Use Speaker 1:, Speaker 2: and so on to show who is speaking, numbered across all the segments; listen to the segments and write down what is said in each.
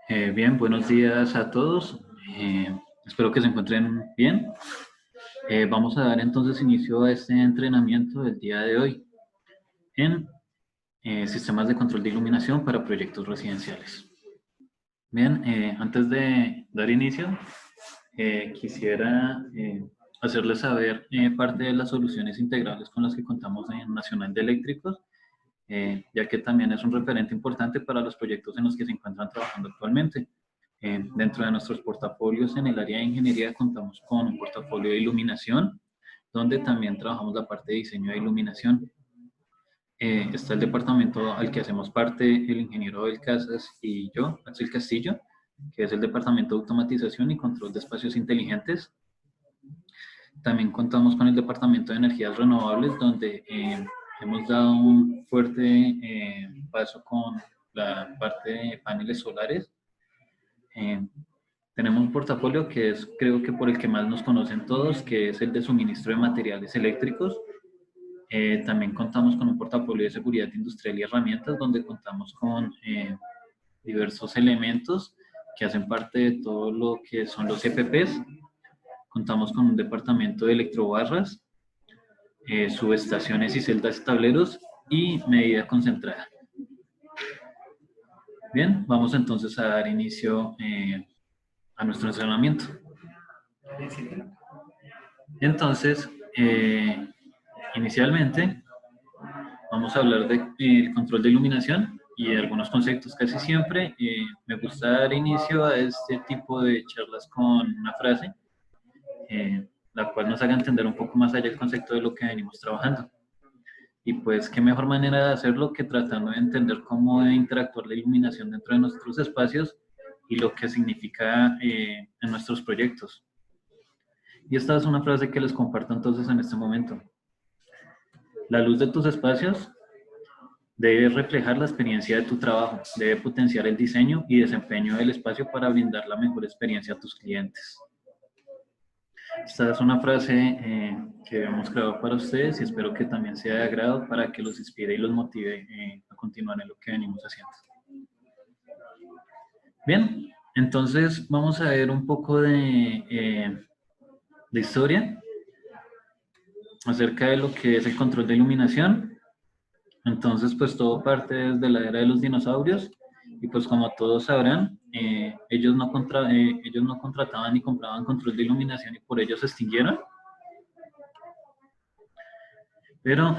Speaker 1: Bien, buenos días a todos. Espero que se encuentren bien. Vamos a dar entonces inicio a este entrenamiento del día de hoy en sistemas de control de iluminación para proyectos residenciales. Bien, antes de dar inicio, quisiera hacerles saber parte de las soluciones integrales con las que contamos en Nacional de Eléctricos, ya que también es un referente importante para los proyectos en los que se encuentran trabajando actualmente. Dentro de nuestros portafolios en el área de ingeniería contamos con un portafolio de iluminación, donde también trabajamos la parte de diseño de iluminación. Está el departamento al que hacemos parte el ingeniero Abel Casas y yo, Axel Castillo, que es el departamento de automatización y control de espacios inteligentes. También contamos con el departamento de energías renovables, donde hemos dado un fuerte paso con la parte de paneles solares. Tenemos un portafolio que es, creo que por el que más nos conocen todos, que es el de suministro de materiales eléctricos. También contamos con un portafolio de seguridad industrial y herramientas, donde contamos con diversos elementos que hacen parte de todo lo que son los EPPs. Contamos con un departamento de electrobarras, subestaciones y celdas tableros y medida concentrada. Bien, vamos entonces a dar inicio a nuestro entrenamiento. Entonces, inicialmente vamos a hablar del control de iluminación y de algunos conceptos. Casi siempre me gusta dar inicio a este tipo de charlas con una frase, la cual nos haga entender un poco más allá el concepto de lo que venimos trabajando. Y pues, qué mejor manera de hacerlo que tratando de entender cómo debe interactuar la iluminación dentro de nuestros espacios y lo que significa en nuestros proyectos. Y esta es una frase que les comparto entonces en este momento. La luz de tus espacios debe reflejar la experiencia de tu trabajo, debe potenciar el diseño y desempeño del espacio para brindar la mejor experiencia a tus clientes. Esta es una frase que hemos creado para ustedes y espero que también sea de agrado para que los inspire y los motive a continuar en lo que venimos haciendo. Bien, entonces vamos a ver un poco de historia acerca de lo que es el control de iluminación. Entonces, pues todo parte desde la era de los dinosaurios y pues como todos sabrán, ellos no contrataban ni compraban control de iluminación y por ello se extinguieron. Pero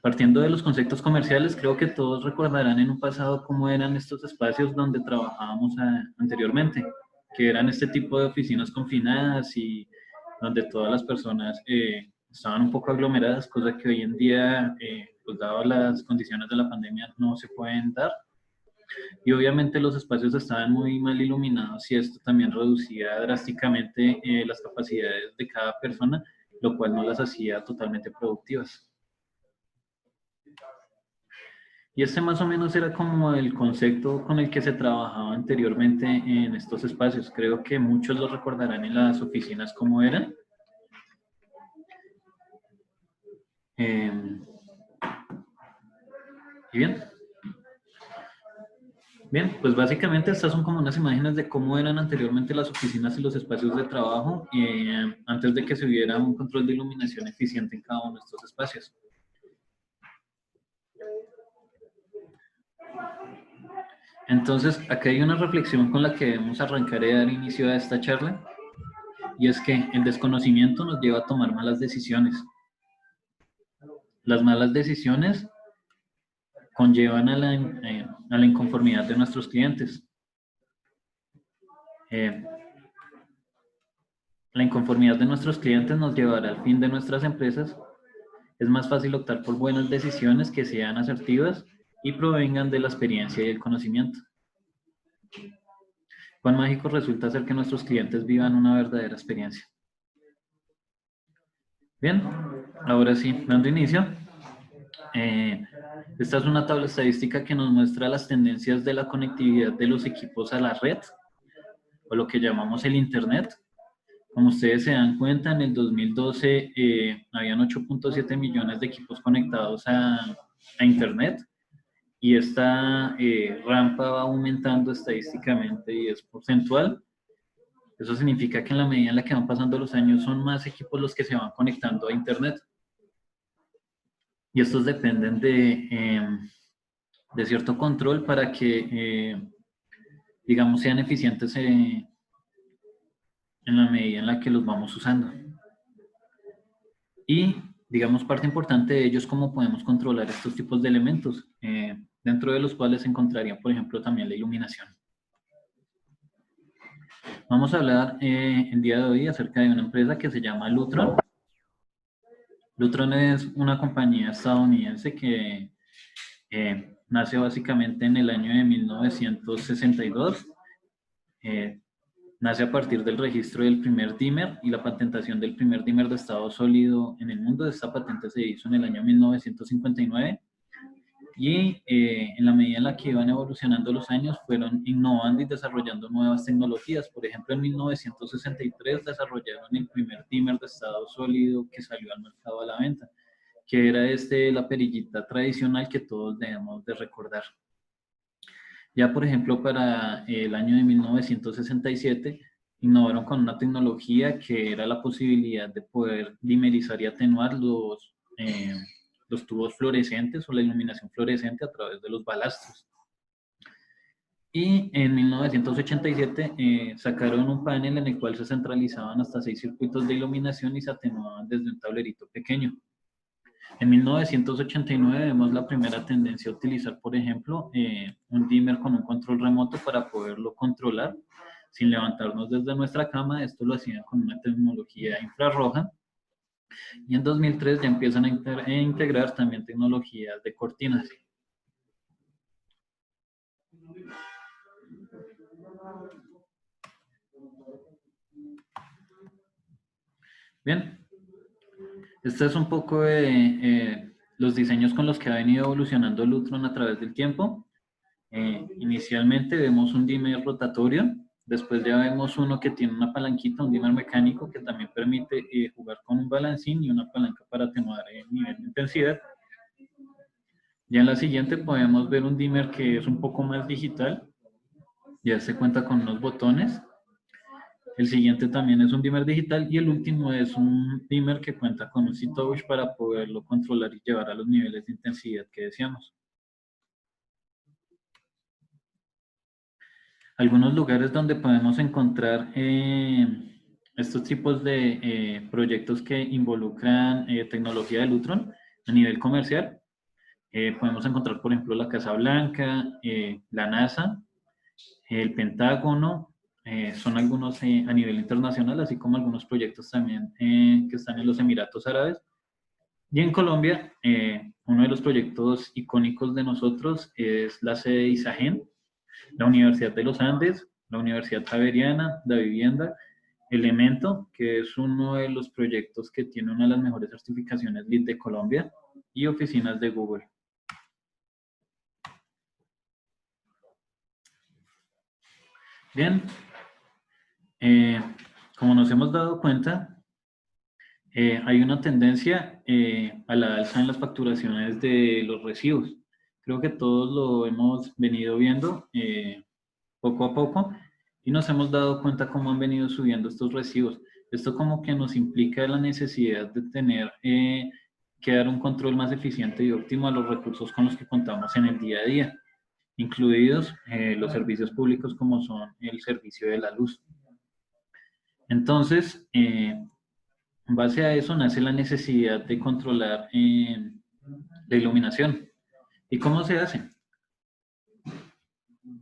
Speaker 1: partiendo de los conceptos comerciales, creo que todos recordarán en un pasado cómo eran estos espacios donde trabajábamos anteriormente, que eran este tipo de oficinas confinadas y donde todas las personas estaban un poco aglomeradas, cosa que hoy en día, pues dado las condiciones de la pandemia, no se pueden dar. Y obviamente los espacios estaban muy mal iluminados y esto también reducía drásticamente las capacidades de cada persona, lo cual no las hacía totalmente productivas. Y este más o menos era como el concepto con el que se trabajaba anteriormente en estos espacios. Creo que muchos lo recordarán en las oficinas como eran. Y bien. Bien, pues básicamente estas son como unas imágenes de cómo eran anteriormente las oficinas y los espacios de trabajo antes de que se hubiera un control de iluminación eficiente en cada uno de estos espacios. Entonces, acá hay una reflexión con la que debemos arrancar y dar inicio a esta charla, y es que el desconocimiento nos lleva a tomar malas decisiones. Las malas decisiones conllevan a la inconformidad de nuestros clientes. La inconformidad de nuestros clientes nos llevará al fin de nuestras empresas. Es más fácil optar por buenas decisiones que sean asertivas y provengan de la experiencia y el conocimiento. Cuán mágico resulta ser que nuestros clientes vivan una verdadera experiencia. Bien, ahora sí, dando inicio. Esta es una tabla estadística que nos muestra las tendencias de la conectividad de los equipos a la red, o lo que llamamos el Internet. Como ustedes se dan cuenta, en el 2012 habían 8.7 millones de equipos conectados a Internet y esta rampa va aumentando estadísticamente y es porcentual. Eso significa que en la medida en la que van pasando los años son más equipos los que se van conectando a Internet. Y estos dependen de cierto control para que, digamos, sean eficientes en la medida en la que los vamos usando. Y, digamos, parte importante de ello es cómo podemos controlar estos tipos de elementos, dentro de los cuales se encontraría, por ejemplo, también la iluminación. Vamos a hablar el día de hoy acerca de una empresa que se llama Lutron. Lutron es una compañía estadounidense que nace básicamente en el año de 1962. Nace a partir del registro del primer dimmer y la patentación del primer dimmer de estado sólido en el mundo. Esta patente se hizo en el año 1959 y en la medida en la que iban evolucionando los años fueron innovando y desarrollando nuevas tecnologías. Por ejemplo, en 1963 desarrollaron el primer dimmer de estado sólido que salió al mercado a la venta, que era la perillita tradicional que todos debemos de recordar. Ya, por ejemplo, para el año de 1967, innovaron con una tecnología que era la posibilidad de poder dimerizar y atenuar los tubos fluorescentes o la iluminación fluorescente a través de los balastros. Y en 1987 sacaron un panel en el cual se centralizaban hasta 6 circuitos de iluminación y se atenuaban desde un tablerito pequeño. En 1989 vemos la primera tendencia a utilizar, por ejemplo, un dimmer con un control remoto para poderlo controlar sin levantarnos desde nuestra cama. Esto lo hacían con una tecnología infrarroja. Y en 2003 ya empiezan a integrar también tecnologías de cortinas. Bien, este es un poco de los diseños con los que ha venido evolucionando Lutron a través del tiempo. Inicialmente vemos un dimmer rotatorio, después ya vemos uno que tiene una palanquita, un dimmer mecánico que también permite jugar con un balancín y una palanca para atenuar el nivel de intensidad. Ya en la siguiente podemos ver un dimmer que es un poco más digital, ya se cuenta con unos botones. El siguiente también es un dimmer digital y el último es un dimmer que cuenta con un C-Touch para poderlo controlar y llevar a los niveles de intensidad que deseamos. Algunos lugares donde podemos encontrar estos tipos de proyectos que involucran tecnología de Lutron a nivel comercial. Podemos encontrar, por ejemplo, la Casa Blanca, la NASA, el Pentágono, son algunos a nivel internacional, así como algunos proyectos también que están en los Emiratos Árabes. Y en Colombia, uno de los proyectos icónicos de nosotros es la sede de ISAGEN, la Universidad de los Andes, la Universidad Javeriana, La Vivienda, Elemento, que es uno de los proyectos que tiene una de las mejores certificaciones LEED de Colombia, y oficinas de Google. Bien, como nos hemos dado cuenta, hay una tendencia a la alza en las facturaciones de los residuos. Creo que todos lo hemos venido viendo poco a poco y nos hemos dado cuenta cómo han venido subiendo estos residuos. Esto como que nos implica la necesidad de tener que dar un control más eficiente y óptimo a los recursos con los que contamos en el día a día, incluidos los servicios públicos como son el servicio de la luz. Entonces, en base a eso nace la necesidad de controlar la iluminación. ¿Y cómo se hace?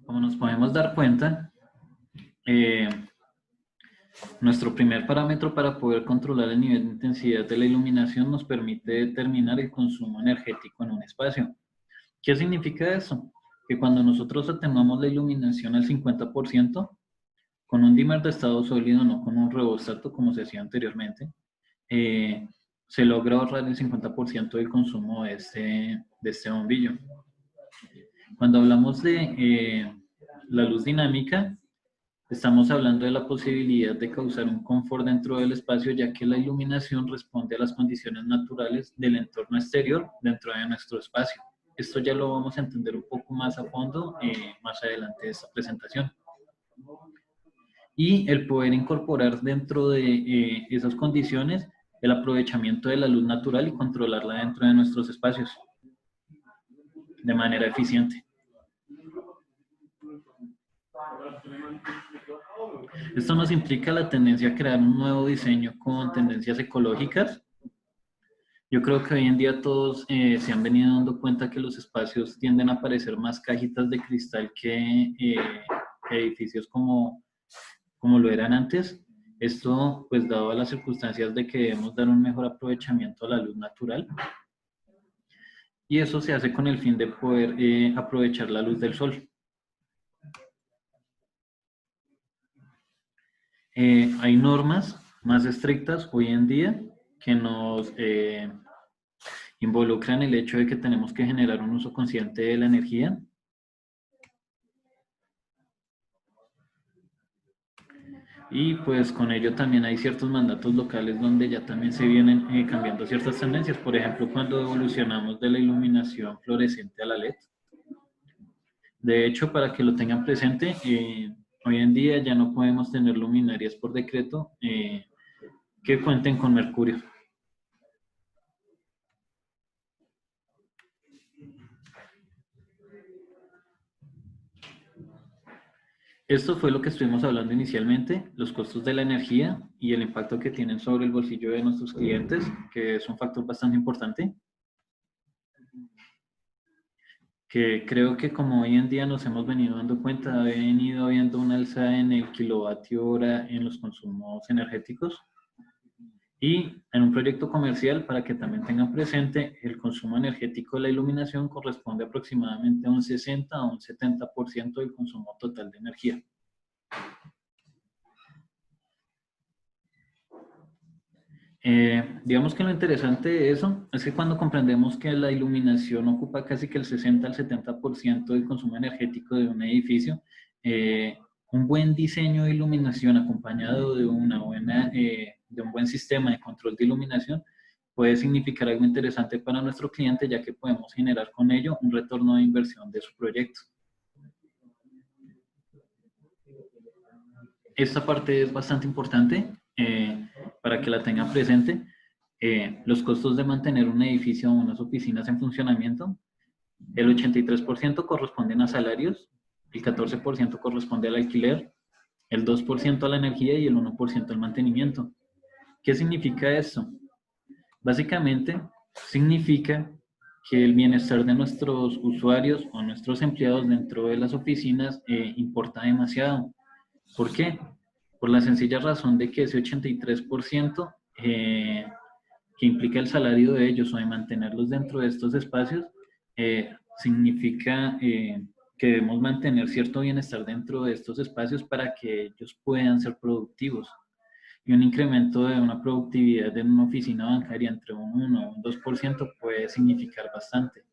Speaker 1: Como nos podemos dar cuenta, nuestro primer parámetro para poder controlar el nivel de intensidad de la iluminación nos permite determinar el consumo energético en un espacio. ¿Qué significa eso? Que cuando nosotros atenuamos la iluminación al 50%, con un dimmer de estado sólido, no con un rheostato como se hacía anteriormente, se logra ahorrar el 50% del consumo de este bombillo. Cuando hablamos de la luz dinámica, estamos hablando de la posibilidad de causar un confort dentro del espacio, ya que la iluminación responde a las condiciones naturales del entorno exterior dentro de nuestro espacio. esto ya lo vamos a entender un poco más a fondo más adelante de esta presentación. Y el poder incorporar dentro de esas condiciones el aprovechamiento de la luz natural y controlarla dentro de nuestros espacios de manera eficiente. Esto nos implica la tendencia a crear un nuevo diseño con tendencias ecológicas. Yo creo que hoy en día todos se han venido dando cuenta que los espacios tienden a parecer más cajitas de cristal que edificios como lo eran antes. Esto, pues, dado a las circunstancias de que debemos dar un mejor aprovechamiento a la luz natural. Y eso se hace con el fin de poder aprovechar la luz del sol. Hay normas más estrictas hoy en día que nos involucran el hecho de que tenemos que generar un uso consciente de la energía. Y pues con ello también hay ciertos mandatos locales donde ya también se vienen cambiando ciertas tendencias. Por ejemplo, cuando evolucionamos de la iluminación fluorescente a la LED. De hecho, para que lo tengan presente, hoy en día ya no podemos tener luminarias por decreto que cuenten con mercurio. Esto fue lo que estuvimos hablando inicialmente, los costos de la energía y el impacto que tienen sobre el bolsillo de nuestros clientes, que es un factor bastante importante. Que creo que como hoy en día nos hemos venido dando cuenta, ha venido habiendo una alza en el kilovatio hora en los consumos energéticos. Y en un proyecto comercial, para que también tengan presente, el consumo energético de la iluminación corresponde aproximadamente a un 60 a un 70% del consumo total de energía. Digamos que lo interesante de eso es que cuando comprendemos que la iluminación ocupa casi que el 60 al 70% del consumo energético de un edificio, un buen diseño de iluminación acompañado de de un buen sistema de control de iluminación puede significar algo interesante para nuestro cliente, ya que podemos generar con ello un retorno de inversión de su proyecto. Esta parte es bastante importante para que la tengan presente. Los costos de mantener un edificio o unas oficinas en funcionamiento, el 83% corresponden a salarios, el 14% corresponde al alquiler, el 2% a la energía y el 1% al mantenimiento. ¿Qué significa esto? Básicamente, significa que el bienestar de nuestros usuarios o nuestros empleados dentro de las oficinas importa demasiado. ¿Por qué? Por la sencilla razón de que ese 83% que implica el salario de ellos o de mantenerlos dentro de estos espacios, significa que debemos mantener cierto bienestar dentro de estos espacios para que ellos puedan ser productivos. Y un incremento de una productividad en una oficina bancaria entre un 1 o un 2% puede significar bastante.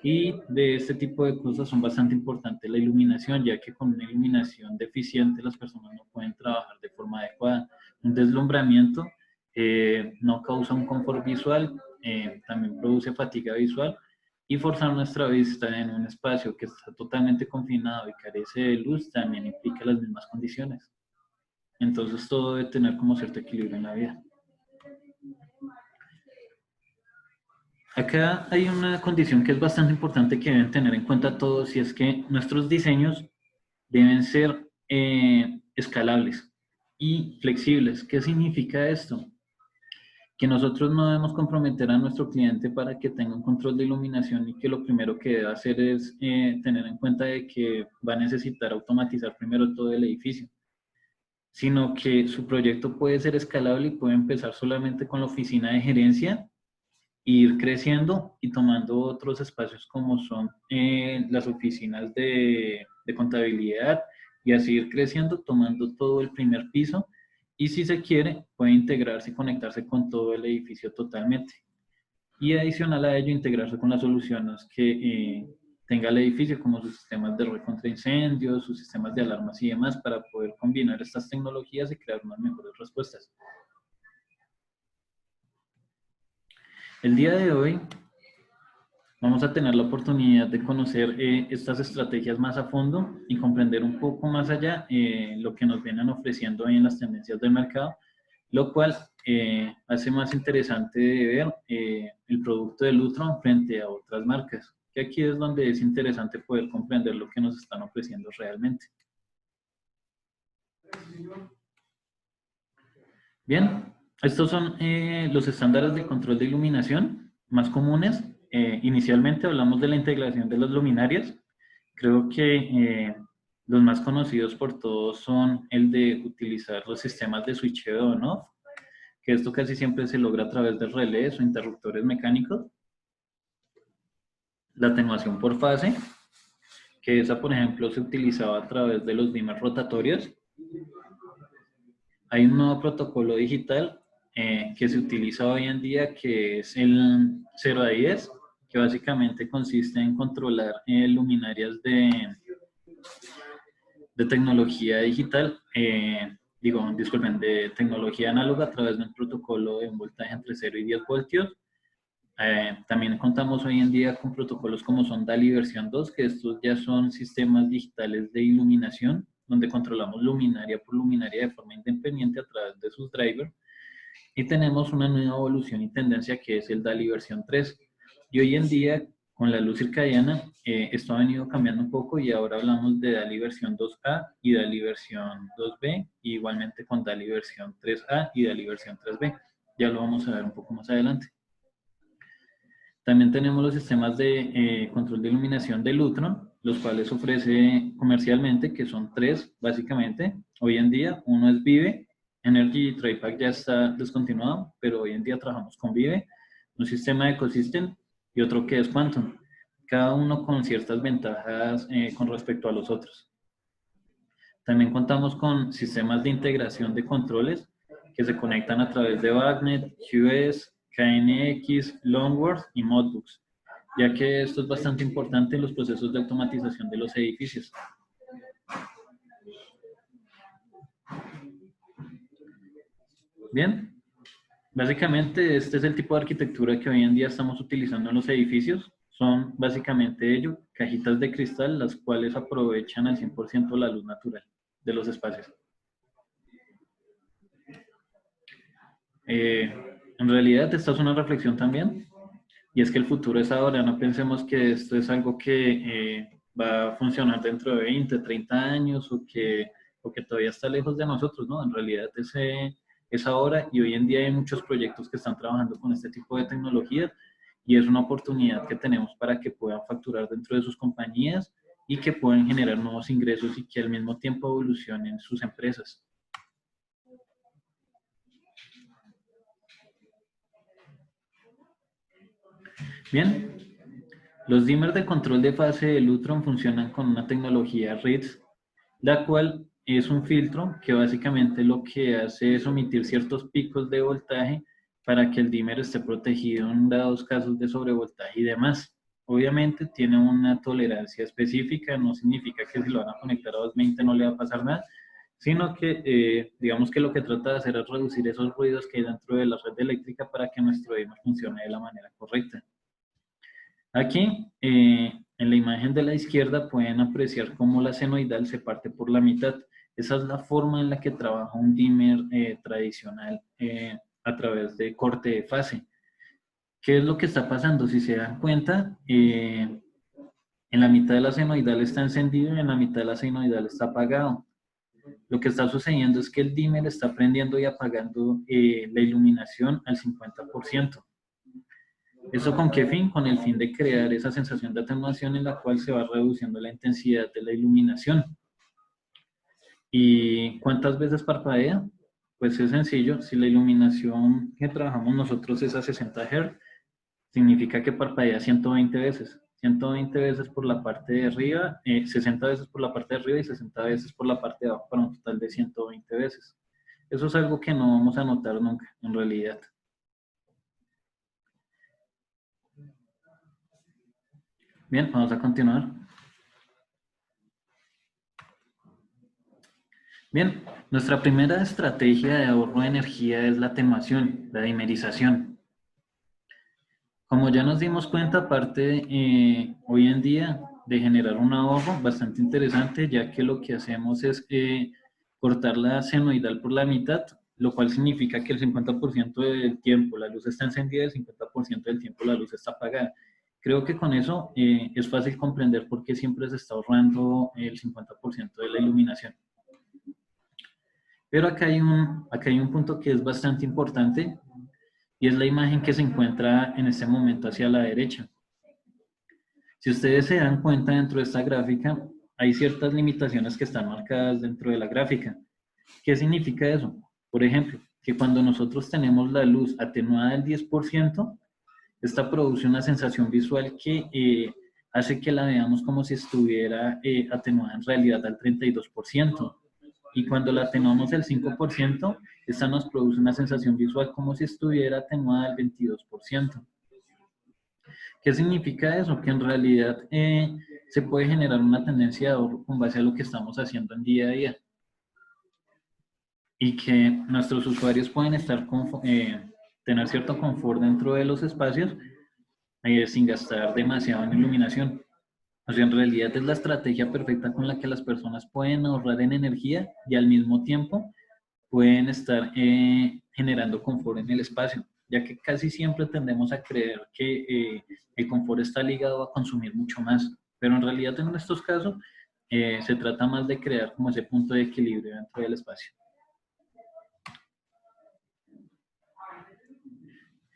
Speaker 1: Y de este tipo de cosas son bastante importantes la iluminación, ya que con una iluminación deficiente las personas no pueden trabajar de forma adecuada. Un deslumbramiento no causa un confort visual, también produce fatiga visual, y forzar nuestra vista en un espacio que está totalmente confinado y carece de luz también implica las mismas condiciones. Entonces todo debe tener como cierto equilibrio en la vida. Acá hay una condición que es bastante importante que deben tener en cuenta todos, y es que nuestros diseños deben ser escalables y flexibles. ¿Qué significa esto? Que nosotros no debemos comprometer a nuestro cliente para que tenga un control de iluminación y que lo primero que debe hacer es tener en cuenta de que va a necesitar automatizar primero todo el edificio, sino que su proyecto puede ser escalable y puede empezar solamente con la oficina de gerencia, ir creciendo y tomando otros espacios como son las oficinas de contabilidad, y así ir creciendo tomando todo el primer piso, y si se quiere puede integrarse y conectarse con todo el edificio totalmente, y adicional a ello integrarse con las soluciones que tenga el edificio, como sus sistemas de red contra incendios, sus sistemas de alarmas y demás, para poder combinar estas tecnologías y crear unas mejores respuestas. El día de hoy Vamos a tener la oportunidad de conocer estas estrategias más a fondo y comprender un poco más allá lo que nos vienen ofreciendo hoy en las tendencias del mercado, lo cual hace más interesante de ver el producto de Lutron frente a otras marcas, que aquí es donde es interesante poder comprender lo que nos están ofreciendo realmente. Bien, estos son los estándares de control de iluminación más comunes. Inicialmente hablamos de la integración de las luminarias. Creo que los más conocidos por todos son el de utilizar los sistemas de switcheo on-off, que esto casi siempre se logra a través de relés o interruptores mecánicos. La atenuación por fase, que esa por ejemplo se utilizaba a través de los dimmers rotatorios. Hay un nuevo protocolo digital que se utiliza hoy en día, que es el 0 a 10, que básicamente consiste en controlar luminarias de tecnología digital, disculpen, de tecnología análoga a través de un protocolo de un voltaje entre 0 y 10 voltios. También contamos hoy en día con protocolos como son DALI versión 2, que estos ya son sistemas digitales de iluminación, donde controlamos luminaria por luminaria de forma independiente a través de sus drivers. Y tenemos una nueva evolución y tendencia que es el DALI versión 3. Y hoy en día, con la luz circadiana, esto ha venido cambiando un poco y ahora hablamos de DALI versión 2A y DALI versión 2B, y igualmente con DALI versión 3A y DALI versión 3B. Ya lo vamos a ver un poco más adelante. También tenemos los sistemas de control de iluminación de Lutron, los cuales ofrece comercialmente, que son 3 básicamente. Hoy en día, uno es Vive, Energy y TriPack ya está descontinuado, pero hoy en día trabajamos con Vive, un sistema de ecosystem y otro que es Quantum, cada uno con ciertas ventajas con respecto a los otros. También contamos con sistemas de integración de controles que se conectan a través de BACnet, QS, KNX, Longworth y Modbus, ya que esto es bastante importante en los procesos de automatización de los edificios. Bien, básicamente este es el tipo de arquitectura que hoy en día estamos utilizando en los edificios. Son básicamente ello, cajitas de cristal, las cuales aprovechan al 100% la luz natural de los espacios. En realidad esta es una reflexión también, y es que el futuro es ahora. No pensemos que esto es algo que va a funcionar dentro de 20, 30 años o que todavía está lejos de nosotros, ¿no? En realidad es ahora, y hoy en día hay muchos proyectos que están trabajando con este tipo de tecnologías y es una oportunidad que tenemos para que puedan facturar dentro de sus compañías y que puedan generar nuevos ingresos y que al mismo tiempo evolucionen sus empresas. Bien, los dimmers de control de fase de Lutron funcionan con una tecnología RIDS, la cual es un filtro que básicamente lo que hace es omitir ciertos picos de voltaje para que el dimmer esté protegido en dados casos de sobrevoltaje y demás. Obviamente tiene una tolerancia específica, no significa que si lo van a conectar a 220 no le va a pasar nada, sino que digamos que lo que trata de hacer es reducir esos ruidos que hay dentro de la red eléctrica para que nuestro dimmer funcione de la manera correcta. Aquí, en la imagen de la izquierda, pueden apreciar cómo la senoidal se parte por la mitad. Esa es la forma en la que trabaja un dimmer tradicional a través de corte de fase. ¿Qué es lo que está pasando? Si se dan cuenta, en la mitad de la senoidal está encendido y en la mitad de la senoidal está apagado. Lo que está sucediendo es que el dimmer está prendiendo y apagando la iluminación al 50%. ¿Eso con qué fin? Con el fin de crear esa sensación de atenuación en la cual se va reduciendo la intensidad de la iluminación. ¿Y cuántas veces parpadea? Pues es sencillo, si la iluminación que trabajamos nosotros es a 60 Hz, significa que parpadea 120 veces. 120 veces por la parte de arriba, 60 veces por la parte de arriba y 60 veces por la parte de abajo, para un total de 120 veces. Eso es algo que no vamos a notar nunca, en realidad. Bien, vamos a continuar. Bien, nuestra primera estrategia de ahorro de energía es la atenuación, la dimerización. Como Como ya nos dimos cuenta, aparte hoy en día de generar un ahorro bastante interesante, ya que lo que hacemos es cortar la senoidal por la mitad, lo cual significa que el 50% del tiempo la luz está encendida y el 50% del tiempo la luz está apagada. Creo que con eso es fácil comprender por qué siempre se está ahorrando el 50% de la iluminación. Pero acá hay un punto que es bastante importante y es la imagen que se encuentra en este momento hacia la derecha. Si ustedes se dan cuenta dentro de esta gráfica, hay ciertas limitaciones que están marcadas dentro de la gráfica. ¿Qué significa eso? Por ejemplo, que cuando nosotros tenemos la luz atenuada del 10%, esta produce una sensación visual que hace que la veamos como si estuviera atenuada en realidad al 32%. Y cuando la atenuamos el 5%, esta nos produce una sensación visual como si estuviera atenuada al 22%. ¿Qué significa eso? Que en realidad se puede generar una tendencia de ahorro con base a lo que estamos haciendo en día a día. Y que nuestros usuarios pueden tener cierto confort dentro de los espacios sin gastar demasiado en iluminación. O sea, en realidad es la estrategia perfecta con la que las personas pueden ahorrar en energía y al mismo tiempo pueden estar generando confort en el espacio, ya que casi siempre tendemos a creer que el confort está ligado a consumir mucho más, pero en realidad en estos casos se trata más de crear como ese punto de equilibrio dentro del espacio.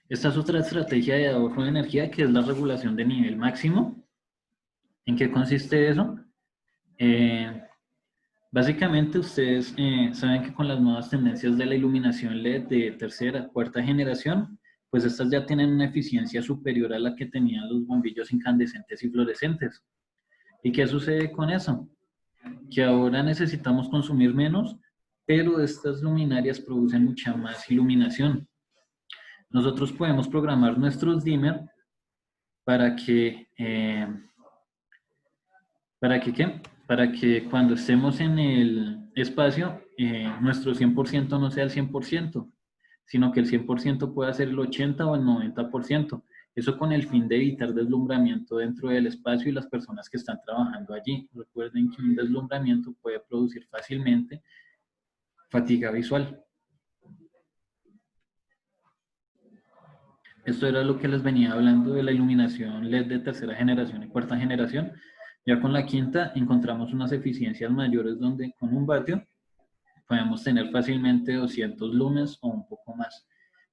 Speaker 1: Esta es otra estrategia de ahorro de energía que es la regulación de nivel máximo. ¿En qué consiste eso? Básicamente ustedes saben que con las nuevas tendencias de la iluminación LED de tercera, cuarta generación, pues estas ya tienen una eficiencia superior a la que tenían los bombillos incandescentes y fluorescentes. ¿Y qué sucede con eso? Que ahora necesitamos consumir menos, pero estas luminarias producen mucha más iluminación. Nosotros podemos programar nuestros dimmer para que ¿qué? Para que cuando estemos en el espacio, nuestro 100% no sea el 100%, sino que el 100% pueda ser el 80 o el 90%. Eso con el fin de evitar deslumbramiento dentro del espacio y las personas que están trabajando allí. Recuerden que un deslumbramiento puede producir fácilmente fatiga visual. Esto era lo que les venía hablando de la iluminación LED de tercera generación y cuarta generación. Ya con la quinta encontramos unas eficiencias mayores donde con un vatio podemos tener fácilmente 200 lumens o un poco más.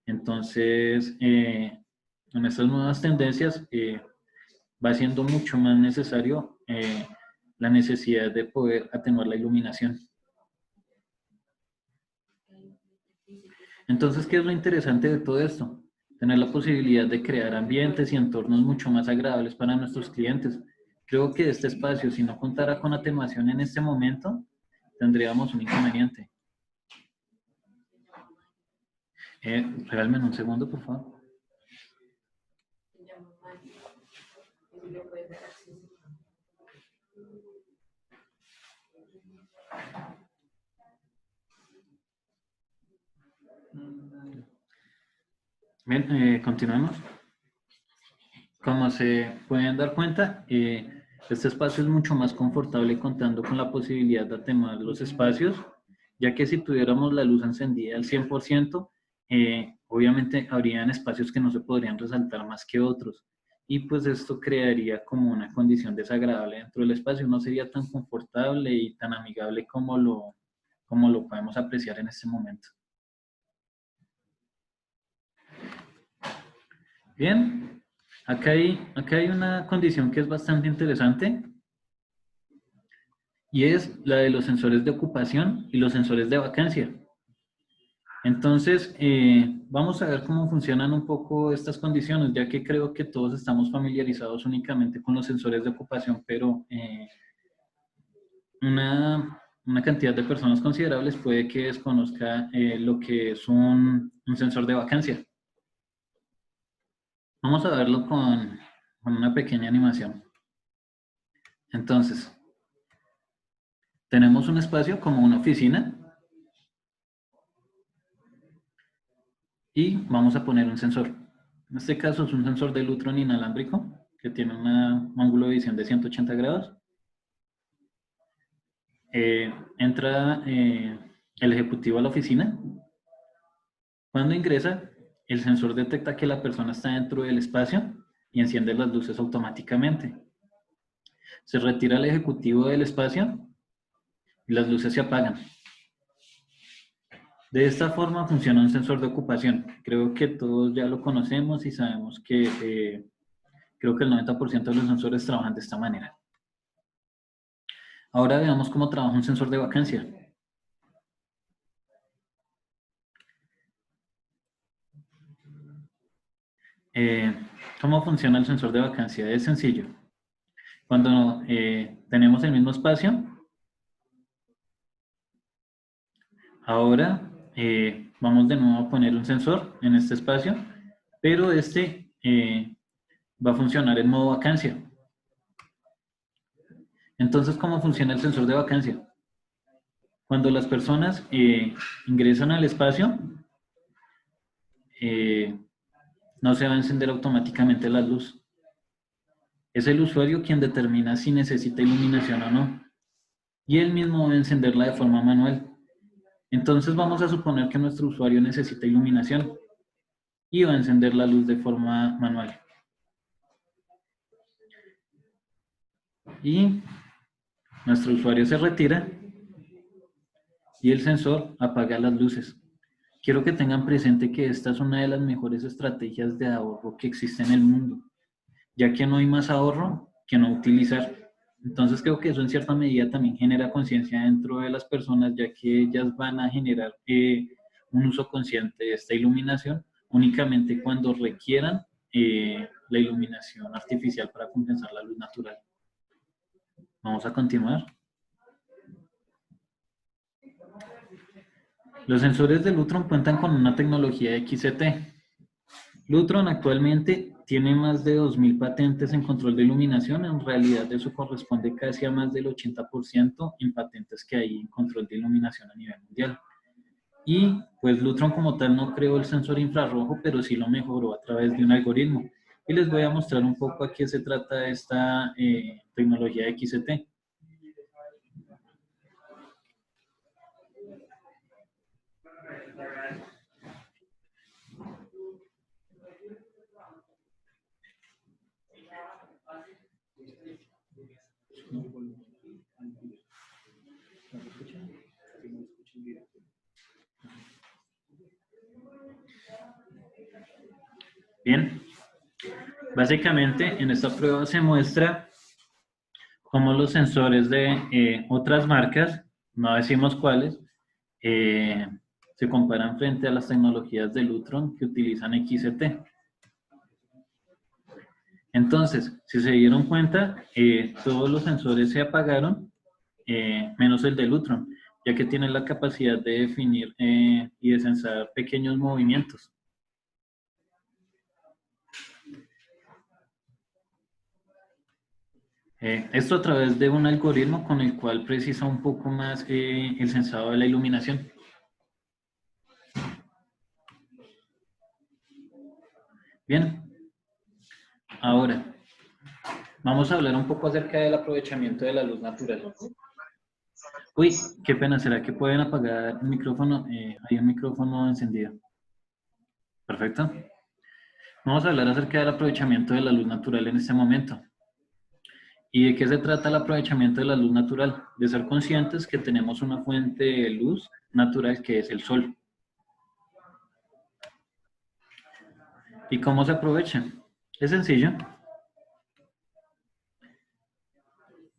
Speaker 1: Entonces, en estas nuevas tendencias va siendo mucho más necesario la necesidad de poder atenuar la iluminación. Entonces, ¿qué es lo interesante de todo esto? Tener la posibilidad de crear ambientes y entornos mucho más agradables para nuestros clientes. Creo que este espacio, si no contara con atenuación en este momento, tendríamos un inconveniente. Regálame un segundo, por favor. Bien, continuemos. Como se pueden dar cuenta, este espacio es mucho más confortable contando con la posibilidad de atenuar los espacios, ya que si tuviéramos la luz encendida al 100%, obviamente habrían espacios que no se podrían resaltar más que otros. Y pues esto crearía como una condición desagradable dentro del espacio. No sería tan confortable y tan amigable como lo podemos apreciar en este momento. Bien, acá hay una condición que es bastante interesante y es la de los sensores de ocupación y los sensores de vacancia. Entonces, vamos a ver cómo funcionan un poco estas condiciones, ya que creo que todos estamos familiarizados únicamente con los sensores de ocupación, pero una cantidad de personas considerables puede que desconozca lo que es un sensor de vacancia. Vamos a verlo con una pequeña animación. Entonces, tenemos un espacio como una oficina y vamos a poner un sensor. En este caso es un sensor de Lutron inalámbrico que tiene un ángulo de visión de 180 grados. Entra el ejecutivo a la oficina. Cuando ingresa, el sensor detecta que la persona está dentro del espacio y enciende las luces automáticamente. Se retira el ejecutivo del espacio y las luces se apagan. De esta forma funciona un sensor de ocupación. Creo que todos ya lo conocemos y sabemos que creo que el 90% de los sensores trabajan de esta manera. Ahora veamos cómo trabaja un sensor de vacancia. ¿Cómo funciona el sensor de vacancia? Es sencillo. Cuando tenemos el mismo espacio, ahora vamos de nuevo a poner un sensor en este espacio, pero este va a funcionar en modo vacancia. Entonces, ¿cómo funciona el sensor de vacancia? Cuando las personas ingresan al espacio, no se va a encender automáticamente la luz. Es el usuario quien determina si necesita iluminación o no. Y él mismo va a encenderla de forma manual. Entonces vamos a suponer que nuestro usuario necesita iluminación y va a encender la luz de forma manual. Y nuestro usuario se retira y el sensor apaga las luces. Quiero que tengan presente que esta es una de las mejores estrategias de ahorro que existe en el mundo, ya que no hay más ahorro que no utilizar. Entonces creo que eso en cierta medida también genera conciencia dentro de las personas, ya que ellas van a generar un uso consciente de esta iluminación únicamente cuando requieran la iluminación artificial para compensar la luz natural. Vamos a continuar. Los sensores de Lutron cuentan con una tecnología XCT. Lutron actualmente tiene más de 2.000 patentes en control de iluminación. En realidad eso corresponde casi a más del 80% en patentes que hay en control de iluminación a nivel mundial. Y pues Lutron como tal no creó el sensor infrarrojo, pero sí lo mejoró a través de un algoritmo. Y les voy a mostrar un poco a qué se trata esta tecnología XCT. Bien, básicamente en esta prueba se muestra cómo los sensores de otras marcas, no decimos cuáles, se comparan frente a las tecnologías de Lutron que utilizan XCT. Entonces, si se dieron cuenta, todos los sensores se apagaron, menos el de Lutron, ya que tiene la capacidad de definir y de sensar pequeños movimientos. Esto a través de un algoritmo con el cual precisa un poco más el sensado de la iluminación. Bien, ahora vamos a hablar un poco acerca del aprovechamiento de la luz natural. Uy, qué pena, ¿será que pueden apagar el micrófono? Hay un micrófono encendido. Perfecto. Vamos a hablar acerca del aprovechamiento de la luz natural en este momento. ¿Y de qué se trata el aprovechamiento de la luz natural? De ser conscientes que tenemos una fuente de luz natural que es el sol. ¿Y cómo se aprovecha? Es sencillo.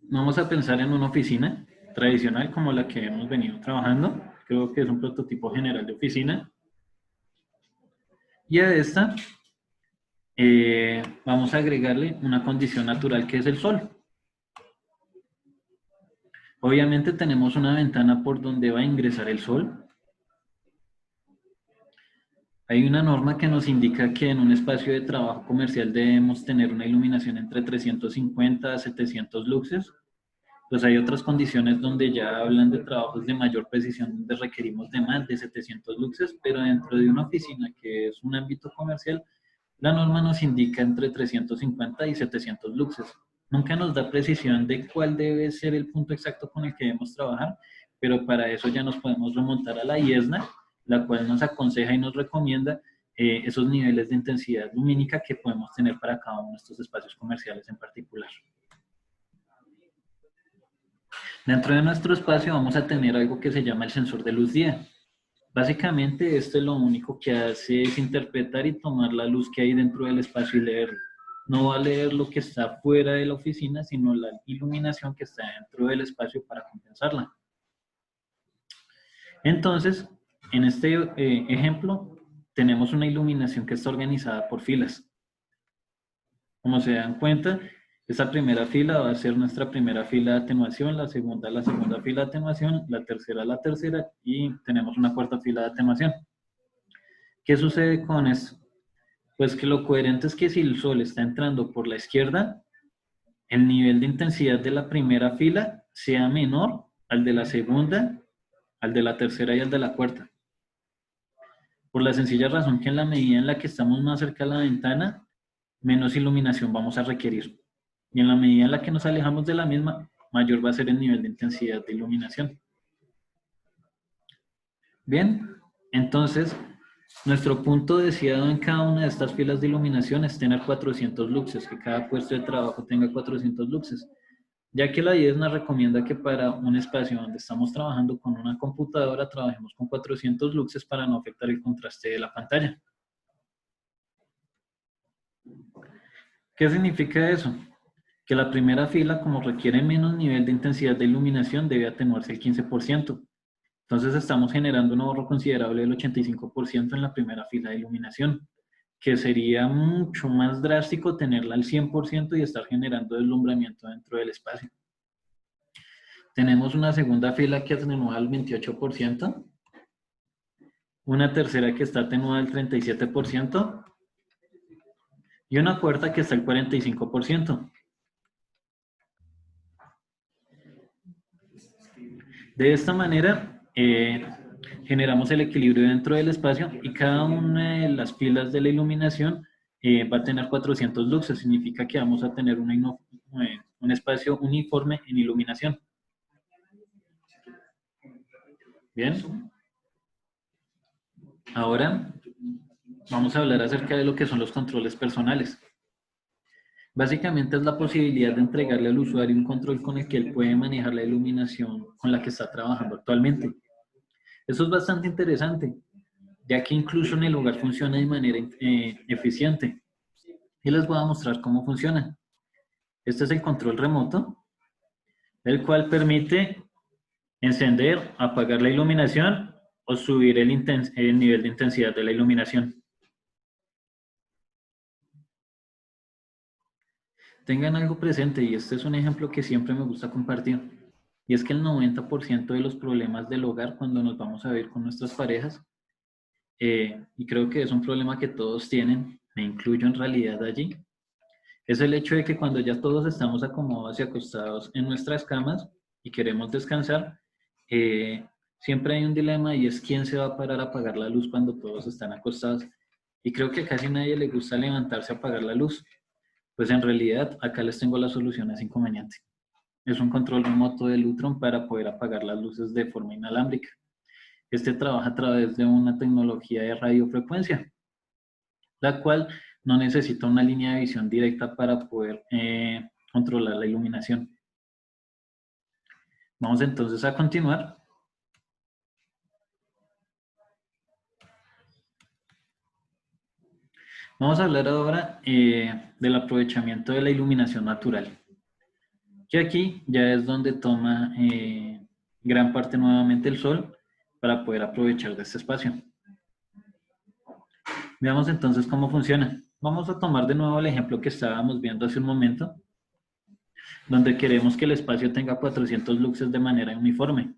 Speaker 1: Vamos a pensar en una oficina tradicional como la que hemos venido trabajando. Creo que es un prototipo general de oficina. Y a esta vamos a agregarle una condición natural que es el sol. Obviamente tenemos una ventana por donde va a ingresar el sol. Hay una norma que nos indica que en un espacio de trabajo comercial debemos tener una iluminación entre 350 a 700 luxes. Pues hay otras condiciones donde ya hablan de trabajos de mayor precisión, donde requerimos de más de 700 luxes, pero dentro de una oficina que es un ámbito comercial, La norma nos indica entre 350 y 700 luxes. Nunca nos da precisión de cuál debe ser el punto exacto con el que debemos trabajar, pero para eso ya nos podemos remontar a la IESNA, la cual nos aconseja y nos recomienda esos niveles de intensidad lumínica que podemos tener para cada uno de estos espacios comerciales en particular. Dentro de nuestro espacio vamos a tener algo que se llama el sensor de luz día. Básicamente, esto lo único que hace es interpretar y tomar la luz que hay dentro del espacio y leerlo. No va a leer lo que está fuera de la oficina, sino la iluminación que está dentro del espacio para compensarla. Entonces, en este ejemplo, tenemos una iluminación que está organizada por filas. Como se dan cuenta, esta primera fila va a ser nuestra primera fila de atenuación, la segunda fila de atenuación, la tercera y tenemos una cuarta fila de atenuación. ¿Qué sucede con esto? Pues que lo coherente es que si el sol está entrando por la izquierda, el nivel de intensidad de la primera fila sea menor al de la segunda, al de la tercera y al de la cuarta. Por la sencilla razón que en la medida en la que estamos más cerca de la ventana, menos iluminación vamos a requerir. Y en la medida en la que nos alejamos de la misma, mayor va a ser el nivel de intensidad de iluminación. Bien, entonces, nuestro punto deseado en cada una de estas filas de iluminación es tener 400 luxes, que cada puesto de trabajo tenga 400 luxes, ya que la IES nos recomienda que para un espacio donde estamos trabajando con una computadora, trabajemos con 400 luxes para no afectar el contraste de la pantalla. ¿Qué significa eso? Que la primera fila, como requiere menos nivel de intensidad de iluminación, debe atenuarse el 15%. Entonces estamos generando un ahorro considerable del 85% en la primera fila de iluminación, que sería mucho más drástico tenerla al 100% y estar generando deslumbramiento dentro del espacio. Tenemos una segunda fila que atenúa al 28%, una tercera que está atenuada al 37% y una cuarta que está al 45%. De esta manera, generamos el equilibrio dentro del espacio y cada una de las filas de la iluminación va a tener 400 luxes. Significa que vamos a tener un espacio uniforme en iluminación. Bien. Ahora vamos a hablar acerca de lo que son los controles personales. Básicamente es la posibilidad de entregarle al usuario un control con el que él puede manejar la iluminación con la que está trabajando actualmente. Eso es bastante interesante, ya que incluso en el hogar funciona de manera eficiente. Y les voy a mostrar cómo funciona. Este es el control remoto, el cual permite encender, apagar la iluminación o subir el nivel de intensidad de la iluminación. Tengan algo presente, y este es un ejemplo que siempre me gusta compartir, y es que el 90% de los problemas del hogar cuando nos vamos a ver con nuestras parejas, y creo que es un problema que todos tienen, me incluyo en realidad allí, es el hecho de que cuando ya todos estamos acomodados y acostados en nuestras camas y queremos descansar, siempre hay un dilema y es quién se va a parar a apagar la luz cuando todos están acostados. Y creo que a casi nadie le gusta levantarse a apagar la luz. Pues en realidad acá les tengo la solución a ese inconveniente. Es un control remoto de Lutron para poder apagar las luces de forma inalámbrica. Este trabaja a través de una tecnología de radiofrecuencia, la cual no necesita una línea de visión directa para poder controlar la iluminación. Vamos entonces a continuar. Vamos a hablar ahora del aprovechamiento de la iluminación natural, que aquí ya es donde toma gran parte nuevamente el sol para poder aprovechar de este espacio. Veamos entonces cómo funciona. Vamos a tomar de nuevo el ejemplo que estábamos viendo hace un momento, donde queremos que el espacio tenga 400 luxes de manera uniforme.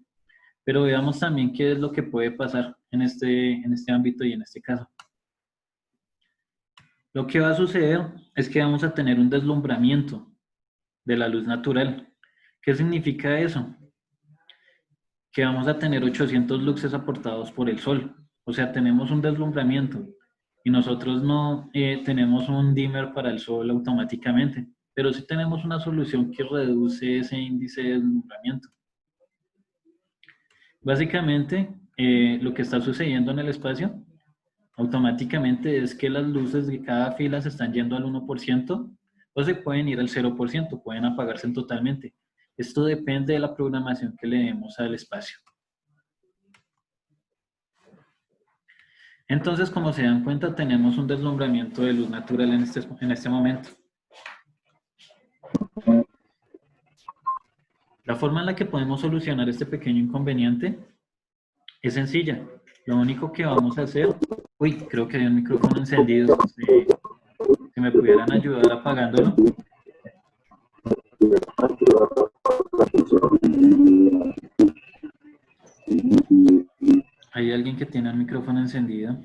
Speaker 1: Pero veamos también qué es lo que puede pasar en este ámbito y en este caso. Lo que va a suceder es que vamos a tener un deslumbramiento de la luz natural. ¿Qué significa eso? Que vamos a tener 800 luxes aportados por el sol. O sea, tenemos un deslumbramiento. y nosotros no tenemos un dimmer para el sol automáticamente, pero sí tenemos una solución que reduce ese índice de deslumbramiento. Básicamente, lo que está sucediendo en el espacio automáticamente es que las luces de cada fila se están yendo al 1% o se pueden ir al 0%, pueden apagarse totalmente. Esto depende de la programación que le demos al espacio. Entonces, como se dan cuenta, tenemos un deslumbramiento de luz natural en este momento. La forma en la que podemos solucionar este pequeño inconveniente es sencilla. Lo único que vamos a hacer... Uy, creo que hay un micrófono encendido. Si me pudieran ayudar apagándolo. ¿Hay alguien que tiene el micrófono encendido?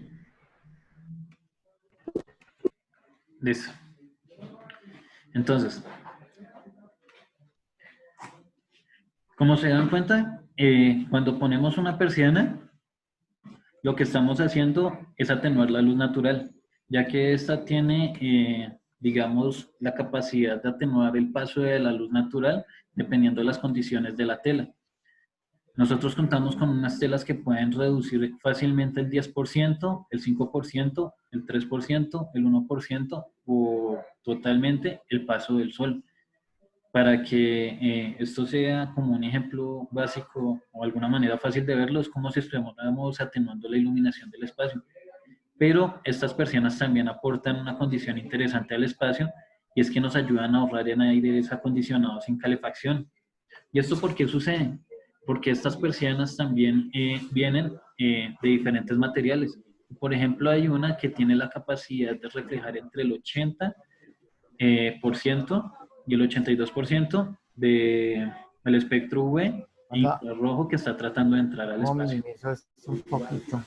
Speaker 1: Listo. Entonces, como se dan cuenta, cuando ponemos una persiana, lo que estamos haciendo es atenuar la luz natural, ya que esta tiene, digamos, la capacidad de atenuar el paso de la luz natural dependiendo de las condiciones de la tela. Nosotros contamos con unas telas que pueden reducir fácilmente el 10%, el 5%, el 3%, el 1% o totalmente el paso del sol. Para que esto sea como un ejemplo básico o alguna manera fácil de verlo, es como si estuviéramos atenuando la iluminación del espacio. Pero estas persianas también aportan una condición interesante al espacio y es que nos ayudan a ahorrar en aires acondicionados sin calefacción. ¿Y esto por qué sucede? Porque estas persianas también vienen de diferentes materiales. Por ejemplo, hay una que tiene la capacidad de reflejar entre el 80% y el 82% del espectro UV e infrarrojo que está tratando de entrar al espacio.
Speaker 2: Un poquito.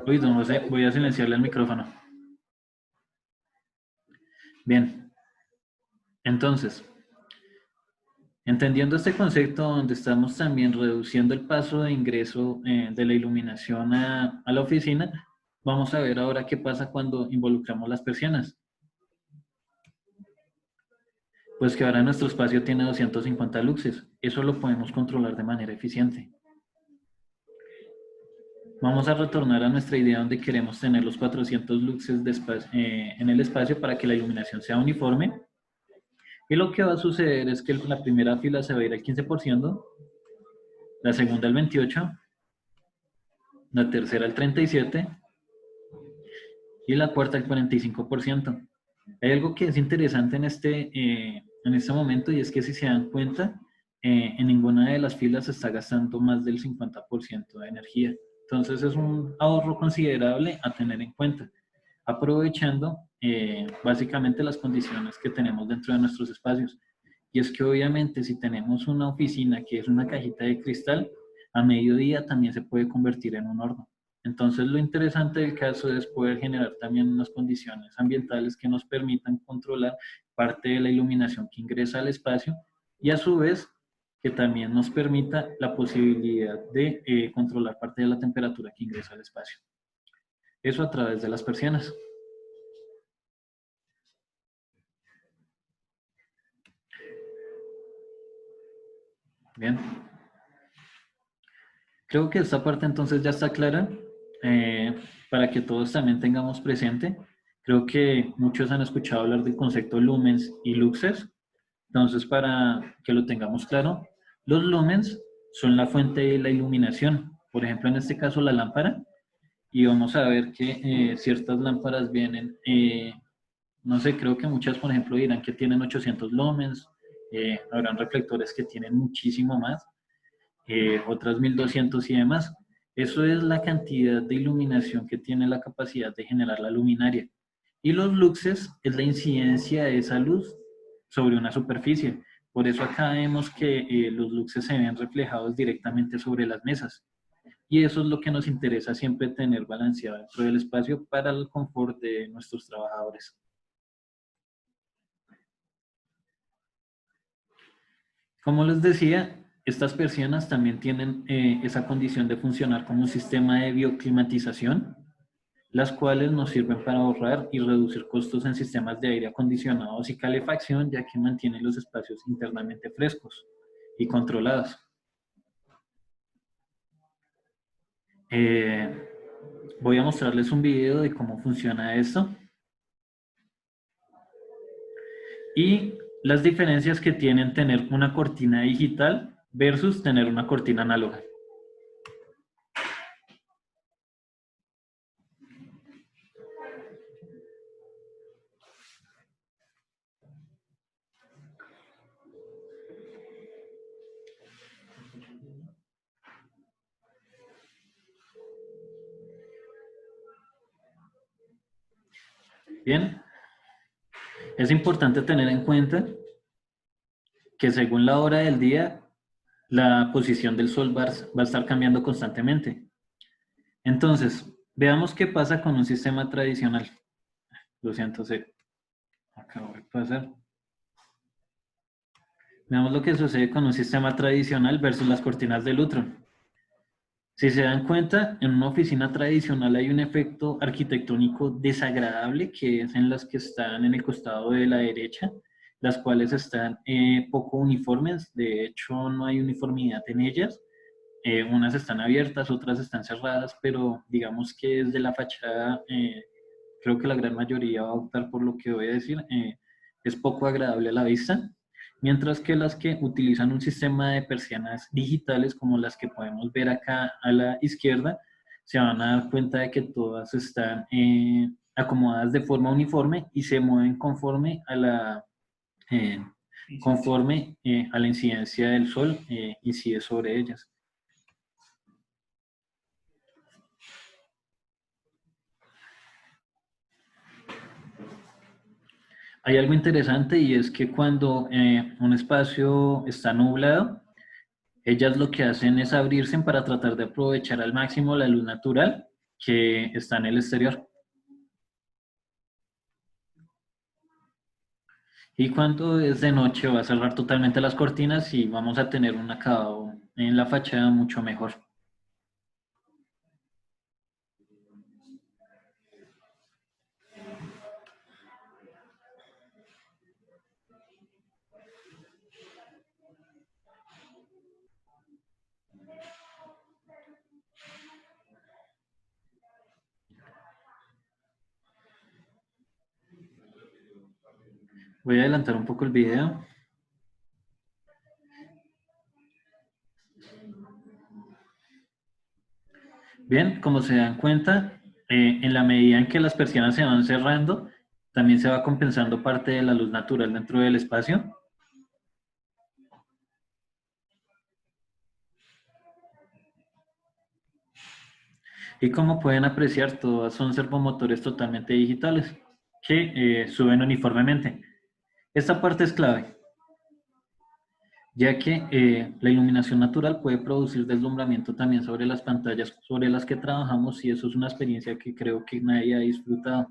Speaker 1: Uy, no sé, voy a silenciarle el micrófono. Bien, entonces, entendiendo este concepto donde estamos también reduciendo el paso de ingreso de la iluminación a la oficina, vamos a ver ahora qué pasa cuando involucramos las persianas. Pues que ahora nuestro espacio tiene 250 luxes. Eso lo podemos controlar de manera eficiente. Vamos a retornar a nuestra idea donde queremos tener los 400 luxes en el espacio para que la iluminación sea uniforme. Y lo que va a suceder es que la primera fila se va a ir al 15%, la segunda al 28%, la tercera al 37% y la cuarta al 45%. Hay algo que es interesante en este momento y es que si se dan cuenta, en ninguna de las filas se está gastando más del 50% de energía. Entonces es un ahorro considerable a tener en cuenta, aprovechando básicamente las condiciones que tenemos dentro de nuestros espacios. Y es que obviamente si tenemos una oficina que es una cajita de cristal, a mediodía también se puede convertir en un horno. Entonces lo interesante del caso es poder generar también unas condiciones ambientales que nos permitan controlar parte de la iluminación que ingresa al espacio y a su vez que también nos permita la posibilidad de controlar parte de la temperatura que ingresa al espacio. Eso a través de las persianas. Bien. Creo que esta parte entonces ya está clara para que todos también tengamos presente. Creo que muchos han escuchado hablar del concepto lumens y luxes. Entonces, para que lo tengamos claro, los lumens son la fuente de la iluminación. Por ejemplo, en este caso la lámpara. Y vamos a ver que ciertas lámparas vienen, no sé, creo que muchas, por ejemplo, dirán que tienen 800 lumens. Habrán reflectores que tienen muchísimo más. Otras 1200 y demás. Eso es la cantidad de iluminación que tiene la capacidad de generar la luminaria. Y los luxes es la incidencia de esa luz sobre una superficie. Por eso acá vemos que los luxes se ven reflejados directamente sobre las mesas. Y eso es lo que nos interesa siempre tener balanceado dentro del espacio para el confort de nuestros trabajadores. Como les decía, Estas persianas también tienen esa condición de funcionar como un sistema de bioclimatización, las cuales nos sirven para ahorrar y reducir costos en sistemas de aire acondicionados y calefacción, ya que mantienen los espacios internamente frescos y controlados. Voy a mostrarles un video de cómo funciona esto y las diferencias que tienen tener una cortina digital versus tener una cortina análoga. Bien, es importante tener en cuenta que según la hora del día, la posición del sol va a estar cambiando constantemente. Entonces, veamos qué pasa con un sistema tradicional. Lo siento, se acabó de pasar. Veamos lo que sucede con un sistema tradicional versus las cortinas de Lutron. Si se dan cuenta, en una oficina tradicional hay un efecto arquitectónico desagradable, que es en las que están en el costado de la derecha, las cuales están poco uniformes. De hecho, no hay uniformidad en ellas. Unas están abiertas, otras están cerradas, pero digamos que desde la fachada, creo que la gran mayoría va a optar por lo que voy a decir, es poco agradable a la vista, mientras que las que utilizan un sistema de persianas digitales, como las que podemos ver acá a la izquierda, se van a dar cuenta de que todas están acomodadas de forma uniforme y se mueven conforme a la, eh, a la incidencia del sol, incide sobre ellas. Hay algo interesante y es que cuando un espacio está nublado, ellas lo que hacen es abrirse para tratar de aprovechar al máximo la luz natural que está en el exterior. Y cuando es de noche va a cerrar totalmente las cortinas y vamos a tener un acabado en la fachada mucho mejor. Voy a adelantar un poco el video. Bien, como se dan cuenta, en la medida en que las persianas se van cerrando, también se va compensando parte de la luz natural dentro del espacio. Y como pueden apreciar, todas son servomotores totalmente digitales que suben uniformemente. Esta parte es clave, ya que la iluminación natural puede producir deslumbramiento también sobre las pantallas sobre las que trabajamos, y eso es una experiencia que creo que nadie ha disfrutado.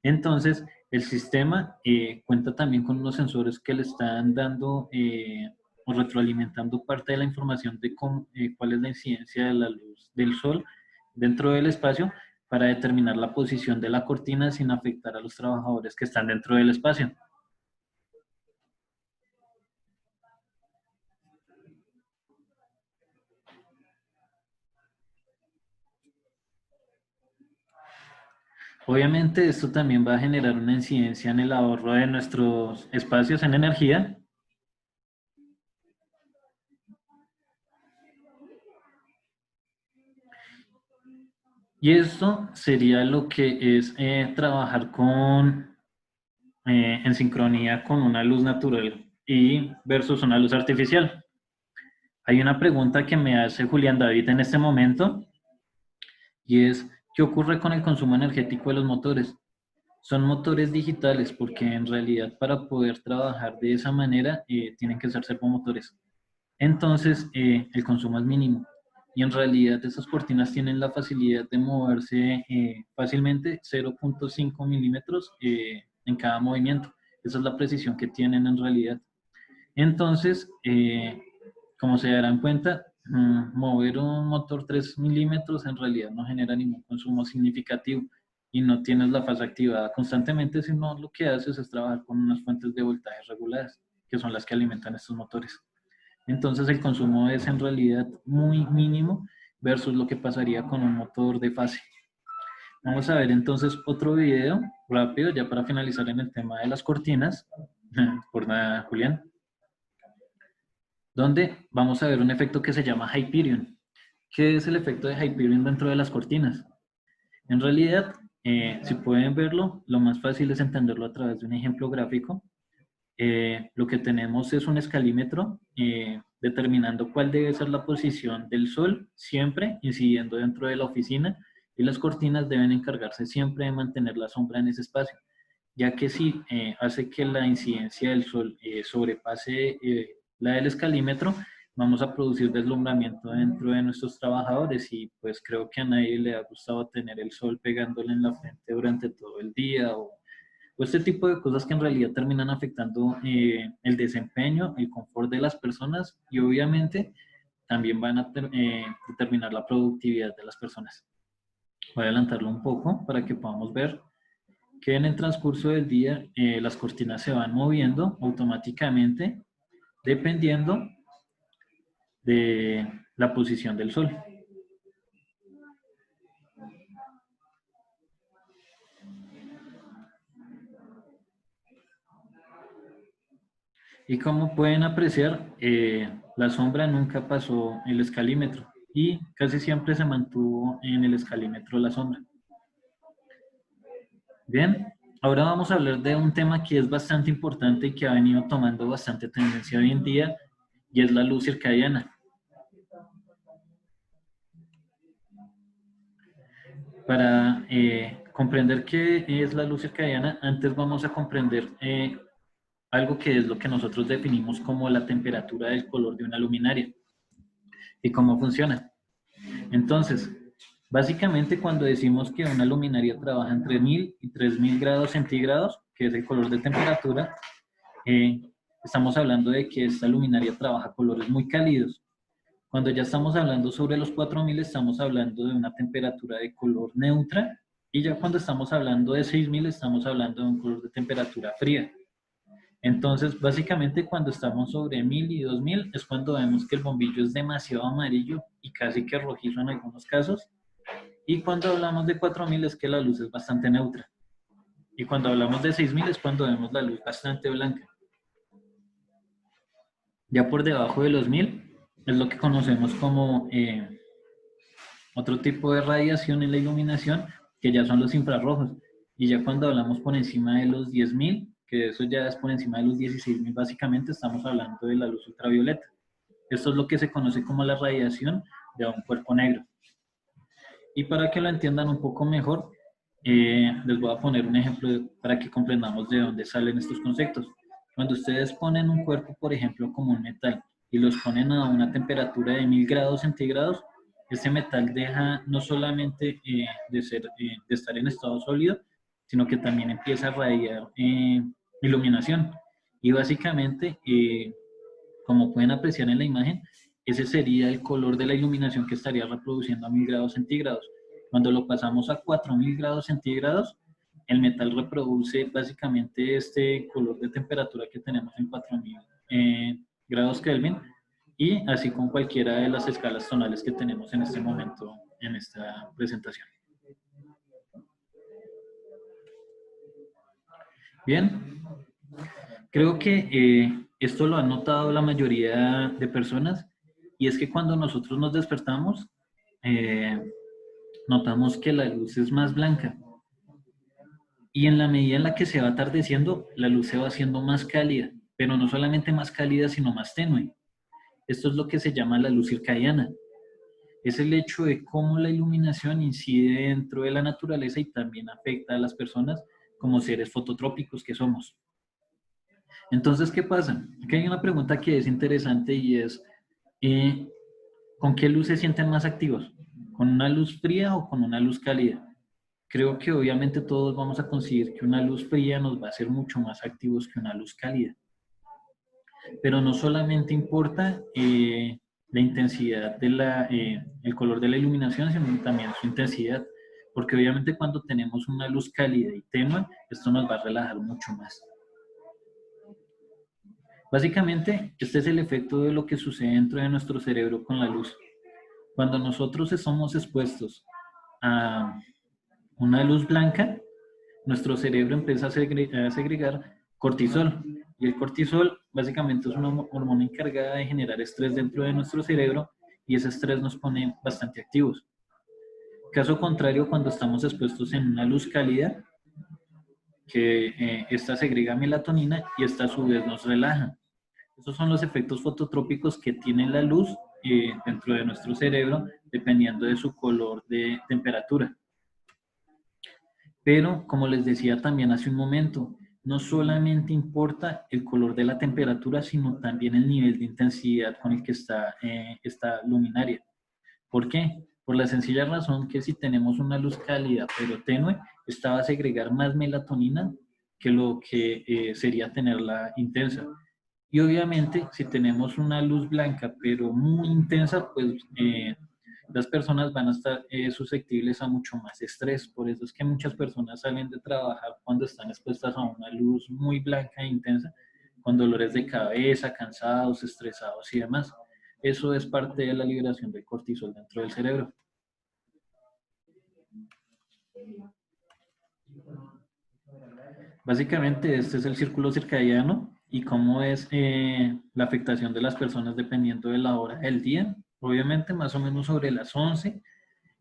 Speaker 1: Entonces, el sistema cuenta también con unos sensores que le están dando o retroalimentando parte de la información de cuál es la incidencia de la luz del sol dentro del espacio, para determinar la posición de la cortina sin afectar a los trabajadores que están dentro del espacio. Obviamente esto también va a generar una incidencia en el ahorro de nuestros espacios en energía. Y esto sería lo que es trabajar en sincronía con una luz natural y versus una luz artificial. Hay una pregunta que me hace Julián David en este momento, y es: ¿qué ocurre con el consumo energético de los motores? Son motores digitales porque en realidad para poder trabajar de esa manera tienen que ser servomotores. Entonces el consumo es mínimo. Y en realidad esas cortinas tienen la facilidad de moverse fácilmente 0.5 milímetros en cada movimiento. Esa es la precisión que tienen en realidad. Entonces, Como se darán cuenta, mover un motor 3 milímetros en realidad no genera ningún consumo significativo y no tienes la fase activada constantemente, sino lo que haces es trabajar con unas fuentes de voltaje reguladas, que son las que alimentan estos motores. Entonces el consumo es en realidad muy mínimo versus lo que pasaría con un motor de fase. Vamos a ver entonces otro video rápido ya para finalizar en el tema de las cortinas. Por nada, Julián. Donde vamos a ver un efecto que se llama Hyperion. ¿Qué es el efecto de Hyperion dentro de las cortinas? En realidad, si pueden verlo, lo más fácil es entenderlo a través de un ejemplo gráfico. Lo que tenemos es un escalímetro determinando cuál debe ser la posición del sol, siempre incidiendo dentro de la oficina, y las cortinas deben encargarse siempre de mantener la sombra en ese espacio, ya que si hace que la incidencia del sol sobrepase la del escalímetro, vamos a producir deslumbramiento dentro de nuestros trabajadores y pues creo que a nadie le ha gustado tener el sol pegándole en la frente durante todo el día o este tipo de cosas que en realidad terminan afectando el desempeño, el confort de las personas y obviamente también van a determinar la productividad de las personas. Voy a adelantarlo un poco para que podamos ver que en el transcurso del día las cortinas se van moviendo automáticamente dependiendo de la posición del sol. Y como pueden apreciar, la sombra nunca pasó el escalímetro y casi siempre se mantuvo en el escalímetro la sombra. Bien, ahora vamos a hablar de un tema que es bastante importante y que ha venido tomando bastante tendencia hoy en día y es la luz circadiana. Para comprender qué es la luz circadiana, antes vamos a comprender algo que es lo que nosotros definimos como la temperatura del color de una luminaria y cómo funciona. Entonces, básicamente cuando decimos que una luminaria trabaja entre 1000 y 3000 grados centígrados, que es el color de temperatura, eh, estamos hablando de que esta luminaria trabaja colores muy cálidos. Cuando ya estamos hablando sobre los 4000, estamos hablando de una temperatura de color neutra, y ya cuando estamos hablando de 6000, estamos hablando de un color de temperatura fría. Entonces, básicamente cuando estamos sobre 1000 y 2000 es cuando vemos que el bombillo es demasiado amarillo y casi que rojizo en algunos casos. Y cuando hablamos de 4000 es que la luz es bastante neutra. Y cuando hablamos de 6000 es cuando vemos la luz bastante blanca. Ya por debajo de los 1000 es lo que conocemos como otro tipo de radiación en la iluminación, que ya son los infrarrojos. Y ya cuando hablamos por encima de los 10.000, que eso ya es por encima de los 16.000, básicamente estamos hablando de la luz ultravioleta. Esto es lo que se conoce como la radiación de un cuerpo negro. Y para que lo entiendan un poco mejor, les voy a poner un ejemplo para que comprendamos de dónde salen estos conceptos. Cuando ustedes ponen un cuerpo, por ejemplo, como un metal, y los ponen a una temperatura de 1000 grados centígrados, este metal deja no solamente de estar en estado sólido, sino que también empieza a radiar iluminación. Y básicamente, como pueden apreciar en la imagen, ese sería el color de la iluminación que estaría reproduciendo a 1000 grados centígrados. Cuando lo pasamos a 4000 grados centígrados, el metal reproduce básicamente este color de temperatura que tenemos en 4000 grados Kelvin, y así con cualquiera de las escalas tonales que tenemos en este momento en esta presentación. Bien, creo que esto lo han notado la mayoría de personas, y es que cuando nosotros nos despertamos, notamos que la luz es más blanca. Y en la medida en la que se va atardeciendo, la luz se va haciendo más cálida, pero no solamente más cálida, sino más tenue. Esto es lo que se llama la luz circadiana. Es el hecho de cómo la iluminación incide dentro de la naturaleza y también afecta a las personas como seres fototrópicos que somos. Entonces, ¿qué pasa? Aquí hay una pregunta que es interesante y es, ¿con qué luz se sienten más activos? ¿Con una luz fría o con una luz cálida? Creo que obviamente todos vamos a conseguir que una luz fría nos va a hacer mucho más activos que una luz cálida. Pero no solamente importa la intensidad el color de la iluminación, sino también su intensidad, porque obviamente cuando tenemos una luz cálida y tenue, esto nos va a relajar mucho más. Básicamente, este es el efecto de lo que sucede dentro de nuestro cerebro con la luz. Cuando nosotros estamos expuestos a una luz blanca, nuestro cerebro empieza a segregar cortisol. Y el cortisol básicamente es una hormona encargada de generar estrés dentro de nuestro cerebro y ese estrés nos pone bastante activos. Caso contrario, cuando estamos expuestos en una luz cálida, que esta segrega melatonina y esta a su vez nos relaja. Esos son los efectos fototrópicos que tiene la luz dentro de nuestro cerebro, dependiendo de su color de temperatura. Pero, como les decía también hace un momento, no solamente importa el color de la temperatura, sino también el nivel de intensidad con el que está esta luminaria. ¿Por qué? Por la sencilla razón que si tenemos una luz cálida pero tenue, esta va a segregar más melatonina que lo que sería tenerla intensa. Y obviamente, si tenemos una luz blanca pero muy intensa, pues las personas van a estar susceptibles a mucho más estrés. Por eso es que muchas personas salen de trabajar cuando están expuestas a una luz muy blanca e intensa, con dolores de cabeza, cansados, estresados y demás. Eso es parte de la liberación del cortisol dentro del cerebro. Básicamente, este es el círculo circadiano y cómo es la afectación de las personas dependiendo de la hora del día. Obviamente, más o menos sobre las 11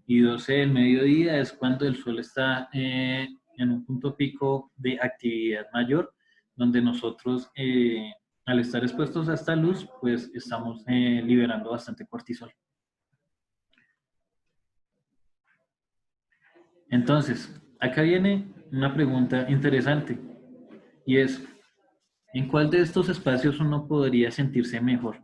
Speaker 1: y 12 del mediodía es cuando el sol está en un punto pico de actividad mayor, donde nosotros, al estar expuestos a esta luz, pues estamos liberando bastante cortisol. Entonces, acá viene una pregunta interesante y es, ¿en cuál de estos espacios uno podría sentirse mejor?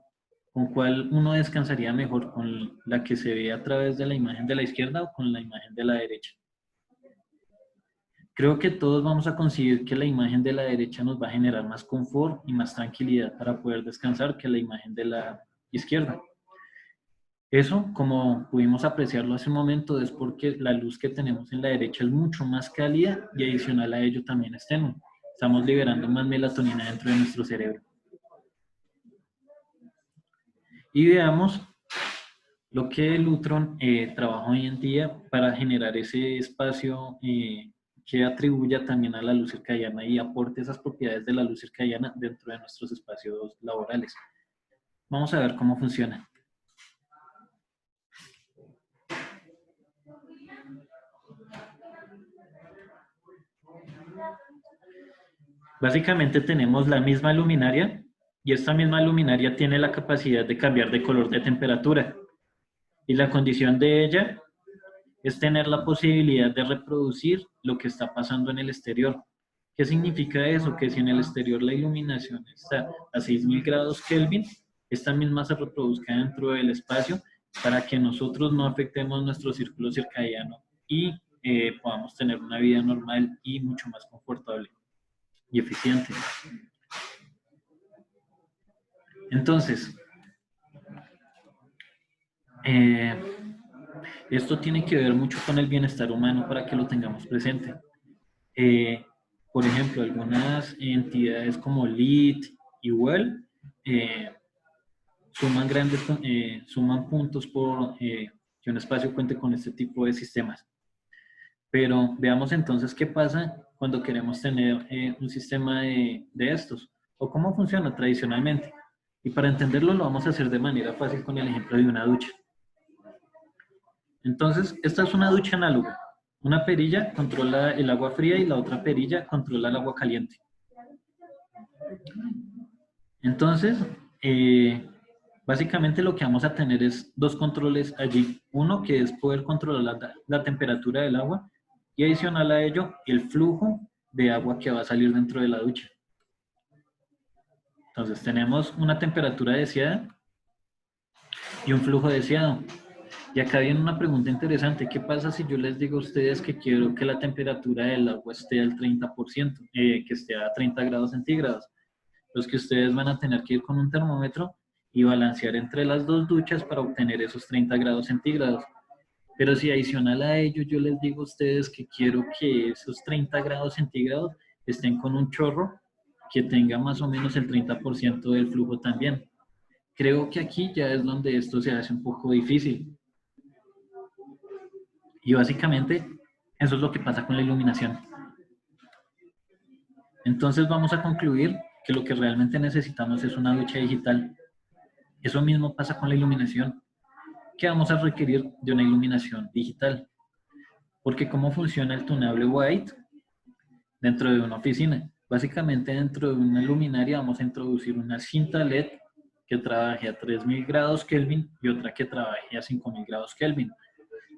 Speaker 1: ¿Con cuál uno descansaría mejor? ¿Con la que se ve a través de la imagen de la izquierda o con la imagen de la derecha? Creo que todos vamos a conseguir que la imagen de la derecha nos va a generar más confort y más tranquilidad para poder descansar que la imagen de la izquierda. Eso, como pudimos apreciarlo hace un momento, es porque la luz que tenemos en la derecha es mucho más cálida y adicional a ello también es tenue. Estamos liberando más melatonina dentro de nuestro cerebro. Y veamos lo que el Lutron trabaja hoy en día para generar ese espacio que atribuya también a la luz circadiana y aporte esas propiedades de la luz circadiana dentro de nuestros espacios laborales. Vamos a ver cómo funciona. Básicamente tenemos la misma luminaria y esta misma luminaria tiene la capacidad de cambiar de color de temperatura. Y la condición de ella es tener la posibilidad de reproducir lo que está pasando en el exterior. ¿Qué significa eso? Que si en el exterior la iluminación está a 6000 grados Kelvin, esta misma se reproduzca dentro del espacio para que nosotros no afectemos nuestro círculo circadiano y podamos tener una vida normal y mucho más confortable y eficiente. Entonces, esto tiene que ver mucho con el bienestar humano para que lo tengamos presente. Por ejemplo, algunas entidades como LEED y WELL suman puntos por que un espacio cuente con este tipo de sistemas. Pero veamos entonces qué pasa cuando queremos tener un sistema de estos o cómo funciona tradicionalmente. Y para entenderlo lo vamos a hacer de manera fácil con el ejemplo de una ducha. Entonces, esta es una ducha análoga. Una perilla controla el agua fría y la otra perilla controla el agua caliente. Entonces, básicamente lo que vamos a tener es dos controles allí. Uno que es poder controlar la temperatura del agua y adicional a ello el flujo de agua que va a salir dentro de la ducha. Entonces tenemos una temperatura deseada y un flujo deseado. Y acá viene una pregunta interesante. ¿Qué pasa si yo les digo a ustedes que quiero que la temperatura del agua esté al 30%, que esté a 30 grados centígrados? los que ustedes van a tener que ir con un termómetro y balancear entre las dos duchas para obtener esos 30 grados centígrados. Pero si adicional a ello yo les digo a ustedes que quiero que esos 30 grados centígrados estén con un chorro que tenga más o menos el 30% del flujo también. Creo que aquí ya es donde esto se hace un poco difícil. Y básicamente eso es lo que pasa con la iluminación. Entonces vamos a concluir que lo que realmente necesitamos es una ducha digital. Eso mismo pasa con la iluminación, que vamos a requerir de una iluminación digital. Porque ¿cómo funciona el tunable white dentro de una oficina? Básicamente dentro de una luminaria vamos a introducir una cinta LED que trabaje a 3000 grados Kelvin y otra que trabaje a 5000 grados Kelvin.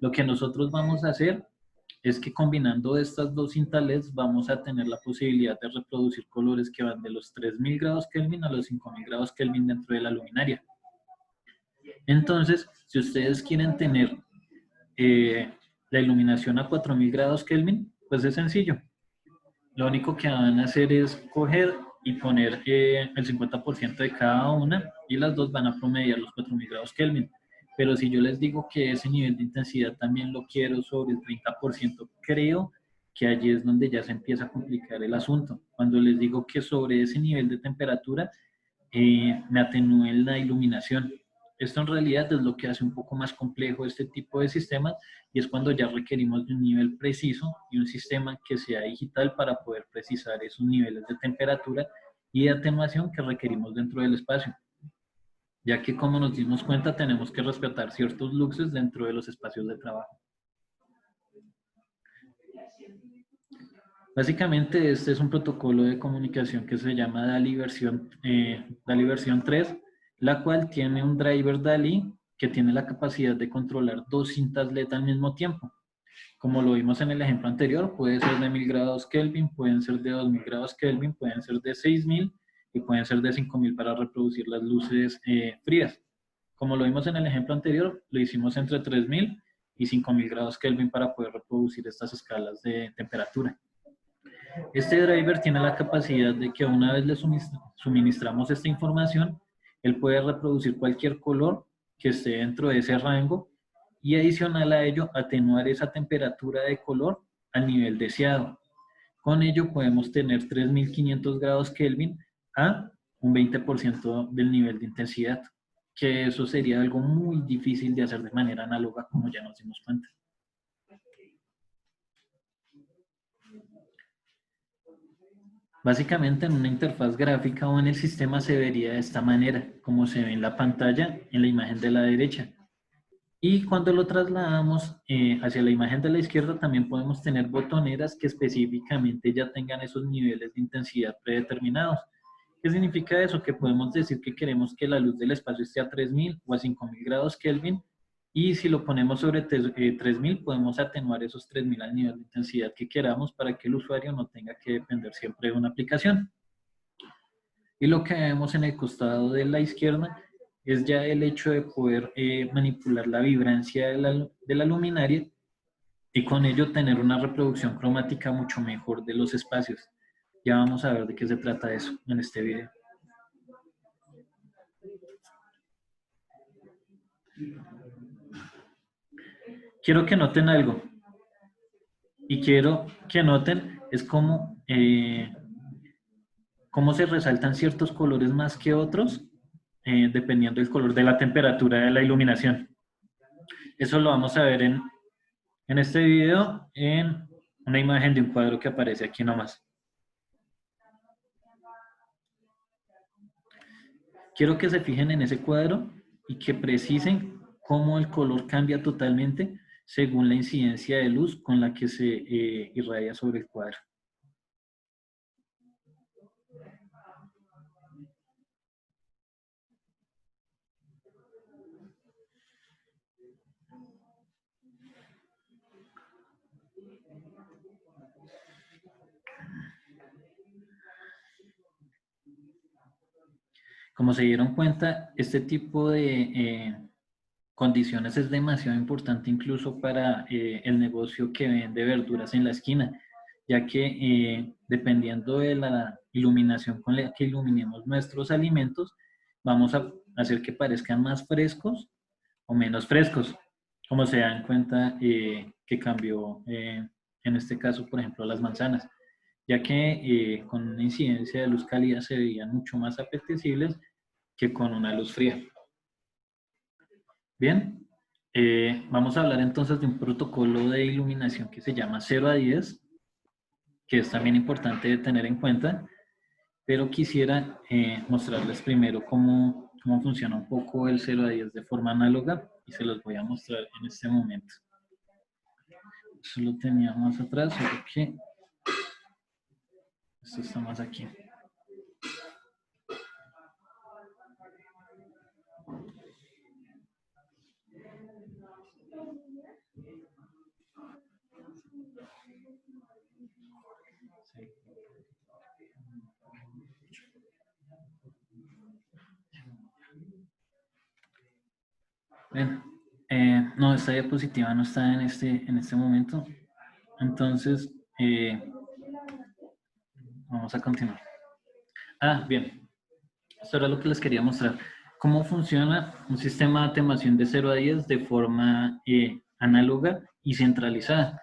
Speaker 1: Lo que nosotros vamos a hacer es que combinando estas dos cintas LEDs vamos a tener la posibilidad de reproducir colores que van de los 3000 grados Kelvin a los 5000 grados Kelvin dentro de la luminaria. Entonces, si ustedes quieren tener la iluminación a 4000 grados Kelvin, pues es sencillo. Lo único que van a hacer es coger y poner el 50% de cada una y las dos van a promediar los 4000 grados Kelvin. Pero si yo les digo que ese nivel de intensidad también lo quiero sobre el 30%, creo que allí es donde ya se empieza a complicar el asunto. Cuando les digo que sobre ese nivel de temperatura me atenúen la iluminación. Esto en realidad es lo que hace un poco más complejo este tipo de sistemas y es cuando ya requerimos de un nivel preciso y un sistema que sea digital para poder precisar esos niveles de temperatura y de atenuación que requerimos dentro del espacio. Ya que como nos dimos cuenta tenemos que respetar ciertos luxes dentro de los espacios de trabajo. Básicamente este es un protocolo de comunicación que se llama DALI versión 3, la cual tiene un driver DALI que tiene la capacidad de controlar dos cintas LED al mismo tiempo. Como lo vimos en el ejemplo anterior, puede ser de 1000 grados Kelvin, pueden ser de 2000 grados Kelvin, pueden ser de 6000 y pueden ser de 5000 para reproducir las luces frías. Como lo vimos en el ejemplo anterior, lo hicimos entre 3000 y 5000 grados Kelvin para poder reproducir estas escalas de temperatura. Este driver tiene la capacidad de que una vez le suministramos esta información, él puede reproducir cualquier color que esté dentro de ese rango y adicional a ello atenuar esa temperatura de color al nivel deseado. Con ello podemos tener 3500 grados Kelvin a un 20% del nivel de intensidad, que eso sería algo muy difícil de hacer de manera análoga, como ya nos dimos cuenta. Básicamente en una interfaz gráfica o en el sistema se vería de esta manera, como se ve en la pantalla en la imagen de la derecha. Y cuando lo trasladamos hacia la imagen de la izquierda también podemos tener botoneras que específicamente ya tengan esos niveles de intensidad predeterminados. ¿Qué significa eso? Que podemos decir que queremos que la luz del espacio esté a 3000 o a 5000 grados Kelvin y si lo ponemos sobre 3000 podemos atenuar esos 3000 al nivel de intensidad que queramos para que el usuario no tenga que depender siempre de una aplicación. Y lo que vemos en el costado de la izquierda es ya el hecho de poder manipular la vibrancia de la luminaria y con ello tener una reproducción cromática mucho mejor de los espacios. Ya vamos a ver de qué se trata eso en este video. Quiero que noten algo y quiero que noten es cómo se resaltan ciertos colores más que otros dependiendo del color de la temperatura de la iluminación. Eso lo vamos a ver en este video en una imagen de un cuadro que aparece aquí nomás. Quiero que se fijen en ese cuadro y que precisen cómo el color cambia totalmente según la incidencia de luz con la que se irradia sobre el cuadro. Como se dieron cuenta, este tipo de condiciones es demasiado importante incluso para el negocio que vende verduras en la esquina, ya que dependiendo de la iluminación con la que iluminemos nuestros alimentos, vamos a hacer que parezcan más frescos o menos frescos, como se dan cuenta que cambió en este caso, por ejemplo, las manzanas, ya que con una incidencia de luz cálida se veían mucho más apetecibles que con una luz fría. Bien, vamos a hablar entonces de un protocolo de iluminación que se llama 0 a 10, que es también importante de tener en cuenta, pero quisiera mostrarles primero cómo funciona un poco el 0 a 10 de forma análoga y se los voy a mostrar en este momento. Eso lo tenía más atrás, porque esto está más aquí. Bien, no, esta diapositiva no está en este momento. Entonces, vamos a continuar. Bien. Esto era lo que les quería mostrar. Cómo funciona un sistema de atenuación de 0 a 10 de forma análoga y centralizada,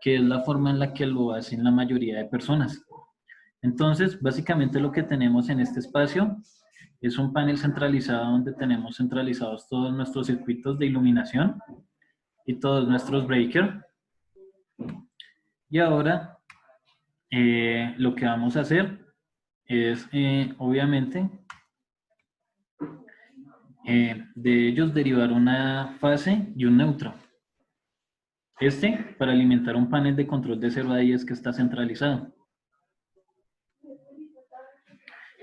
Speaker 1: que es la forma en la que lo hacen la mayoría de personas. Entonces, básicamente lo que tenemos en este espacio es un panel centralizado donde tenemos centralizados todos nuestros circuitos de iluminación y todos nuestros breakers. Y ahora, lo que vamos a hacer es, obviamente, de ellos derivar una fase y un neutro. Para alimentar un panel de control de 0 a 10 que está centralizado.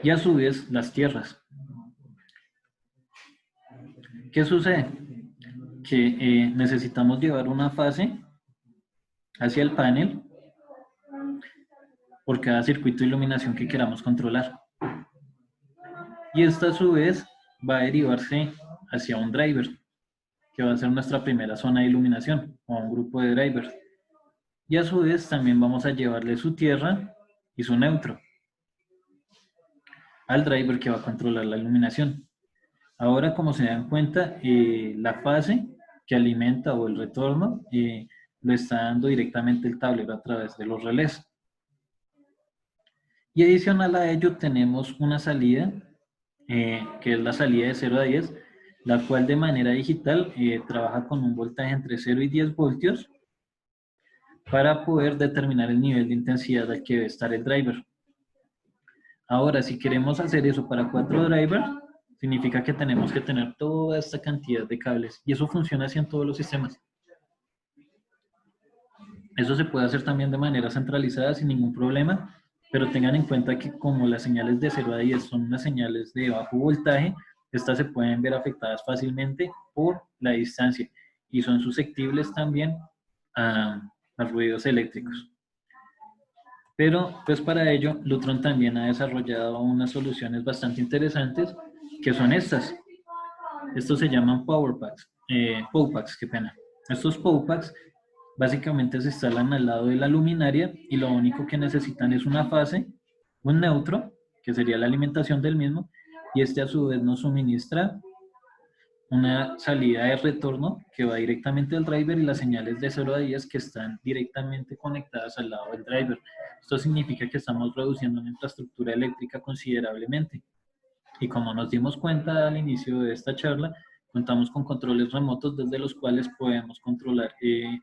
Speaker 1: Y a su vez, las tierras. ¿Qué sucede? Que necesitamos llevar una fase hacia el panel por cada circuito de iluminación que queramos controlar. Y esta a su vez va a derivarse hacia un driver, que va a ser nuestra primera zona de iluminación, o un grupo de drivers. Y a su vez también vamos a llevarle su tierra y su neutro al driver que va a controlar la iluminación. Ahora, como se dan cuenta, la fase que alimenta o el retorno lo está dando directamente el tablero a través de los relés. Y adicional a ello tenemos una salida, que es la salida de 0 a 10, la cual de manera digital trabaja con un voltaje entre 0 y 10 voltios para poder determinar el nivel de intensidad al que debe estar el driver. Ahora, si queremos hacer eso para 4 drivers, significa que tenemos que tener toda esta cantidad de cables. Y eso funciona así en todos los sistemas. Eso se puede hacer también de manera centralizada sin ningún problema, pero tengan en cuenta que como las señales de 0 a 10 son unas señales de bajo voltaje, estas se pueden ver afectadas fácilmente por la distancia y son susceptibles también a ruidos eléctricos. Pero pues para ello, Lutron también ha desarrollado unas soluciones bastante interesantes, que son estas. Estos se llaman PowerPacks, PowPacks, qué pena. Estos PowPacks básicamente se instalan al lado de la luminaria y lo único que necesitan es una fase, un neutro, que sería la alimentación del mismo, y a su vez nos suministra una salida de retorno que va directamente al driver y las señales de 0 a 10 que están directamente conectadas al lado del driver. Esto significa que estamos reduciendo una infraestructura eléctrica considerablemente. Y como nos dimos cuenta al inicio de esta charla, contamos con controles remotos desde los cuales podemos controlar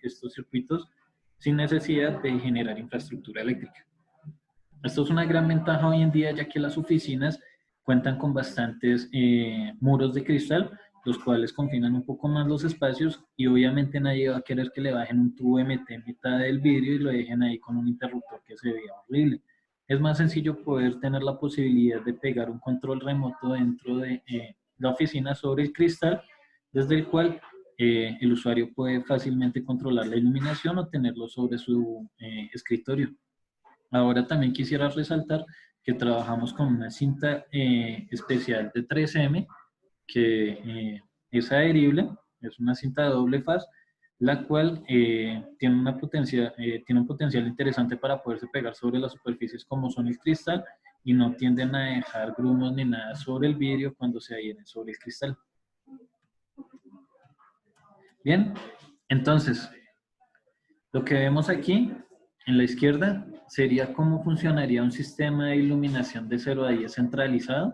Speaker 1: estos circuitos sin necesidad de generar infraestructura eléctrica. Esto es una gran ventaja hoy en día, ya que las oficinas cuentan con bastantes muros de cristal, los cuales confinan un poco más los espacios y obviamente nadie va a querer que le bajen un tubo MT en mitad del vidrio y lo dejen ahí con un interruptor que se vea horrible. Es más sencillo poder tener la posibilidad de pegar un control remoto dentro de la oficina sobre el cristal, desde el cual el usuario puede fácilmente controlar la iluminación o tenerlo sobre su escritorio. Ahora también quisiera resaltar que trabajamos con una cinta especial de 3M que es adherible, es una cinta de doble faz, la cual tiene un potencial interesante para poderse pegar sobre las superficies como son el cristal y no tienden a dejar grumos ni nada sobre el vidrio cuando se adhieren sobre el cristal. Bien, entonces, lo que vemos aquí en la izquierda sería cómo funcionaría un sistema de iluminación de 0 a 10 centralizado.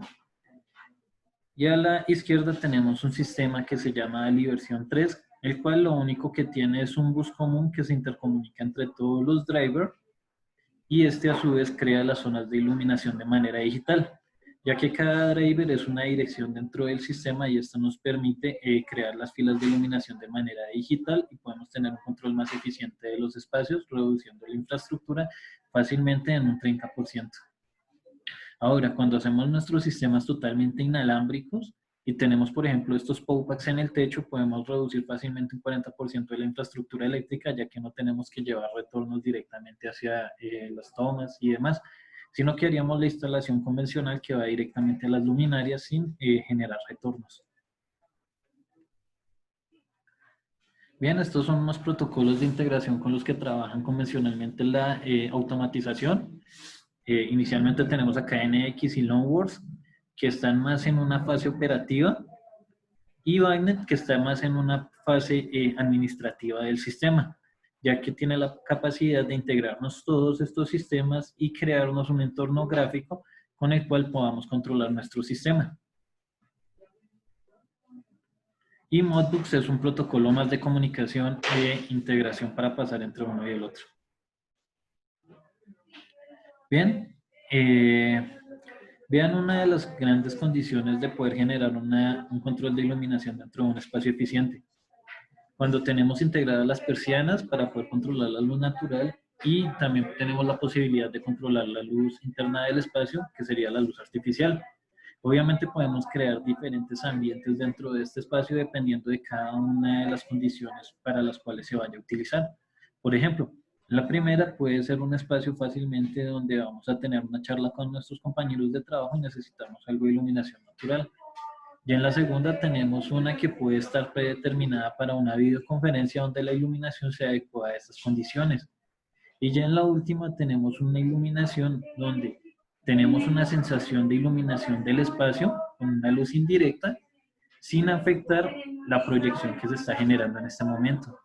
Speaker 1: Y a la izquierda tenemos un sistema que se llama Aliversión 3, el cual lo único que tiene es un bus común que se intercomunica entre todos los drivers y este a su vez crea las zonas de iluminación de manera digital, ya que cada driver es una dirección dentro del sistema y esto nos permite crear las filas de iluminación de manera digital y podemos tener un control más eficiente de los espacios, reduciendo la infraestructura fácilmente en un 30%. Ahora, cuando hacemos nuestros sistemas totalmente inalámbricos y tenemos, por ejemplo, estos POWPACs en el techo, podemos reducir fácilmente un 40% de la infraestructura eléctrica, ya que no tenemos que llevar retornos directamente hacia las tomas y demás, sino que haríamos la instalación convencional que va directamente a las luminarias sin generar retornos. Bien, estos son unos protocolos de integración con los que trabajan convencionalmente la automatización. Inicialmente tenemos acá NX y Loanworks, que están más en una fase operativa, y Bainet, que está más en una fase administrativa del sistema, ya que tiene la capacidad de integrarnos todos estos sistemas y crearnos un entorno gráfico con el cual podamos controlar nuestro sistema. Y Modbus es un protocolo más de comunicación e integración para pasar entre uno y el otro. Bien, vean una de las grandes condiciones de poder generar un control de iluminación dentro de un espacio eficiente. Cuando tenemos integradas las persianas para poder controlar la luz natural y también tenemos la posibilidad de controlar la luz interna del espacio, que sería la luz artificial. Obviamente podemos crear diferentes ambientes dentro de este espacio dependiendo de cada una de las condiciones para las cuales se vaya a utilizar. Por ejemplo, la primera puede ser un espacio fácilmente donde vamos a tener una charla con nuestros compañeros de trabajo y necesitamos algo de iluminación natural. Y en la segunda tenemos una que puede estar predeterminada para una videoconferencia donde la iluminación se adecua a estas condiciones. Y ya en la última tenemos una iluminación donde tenemos una sensación de iluminación del espacio con una luz indirecta sin afectar la proyección que se está generando en este momento.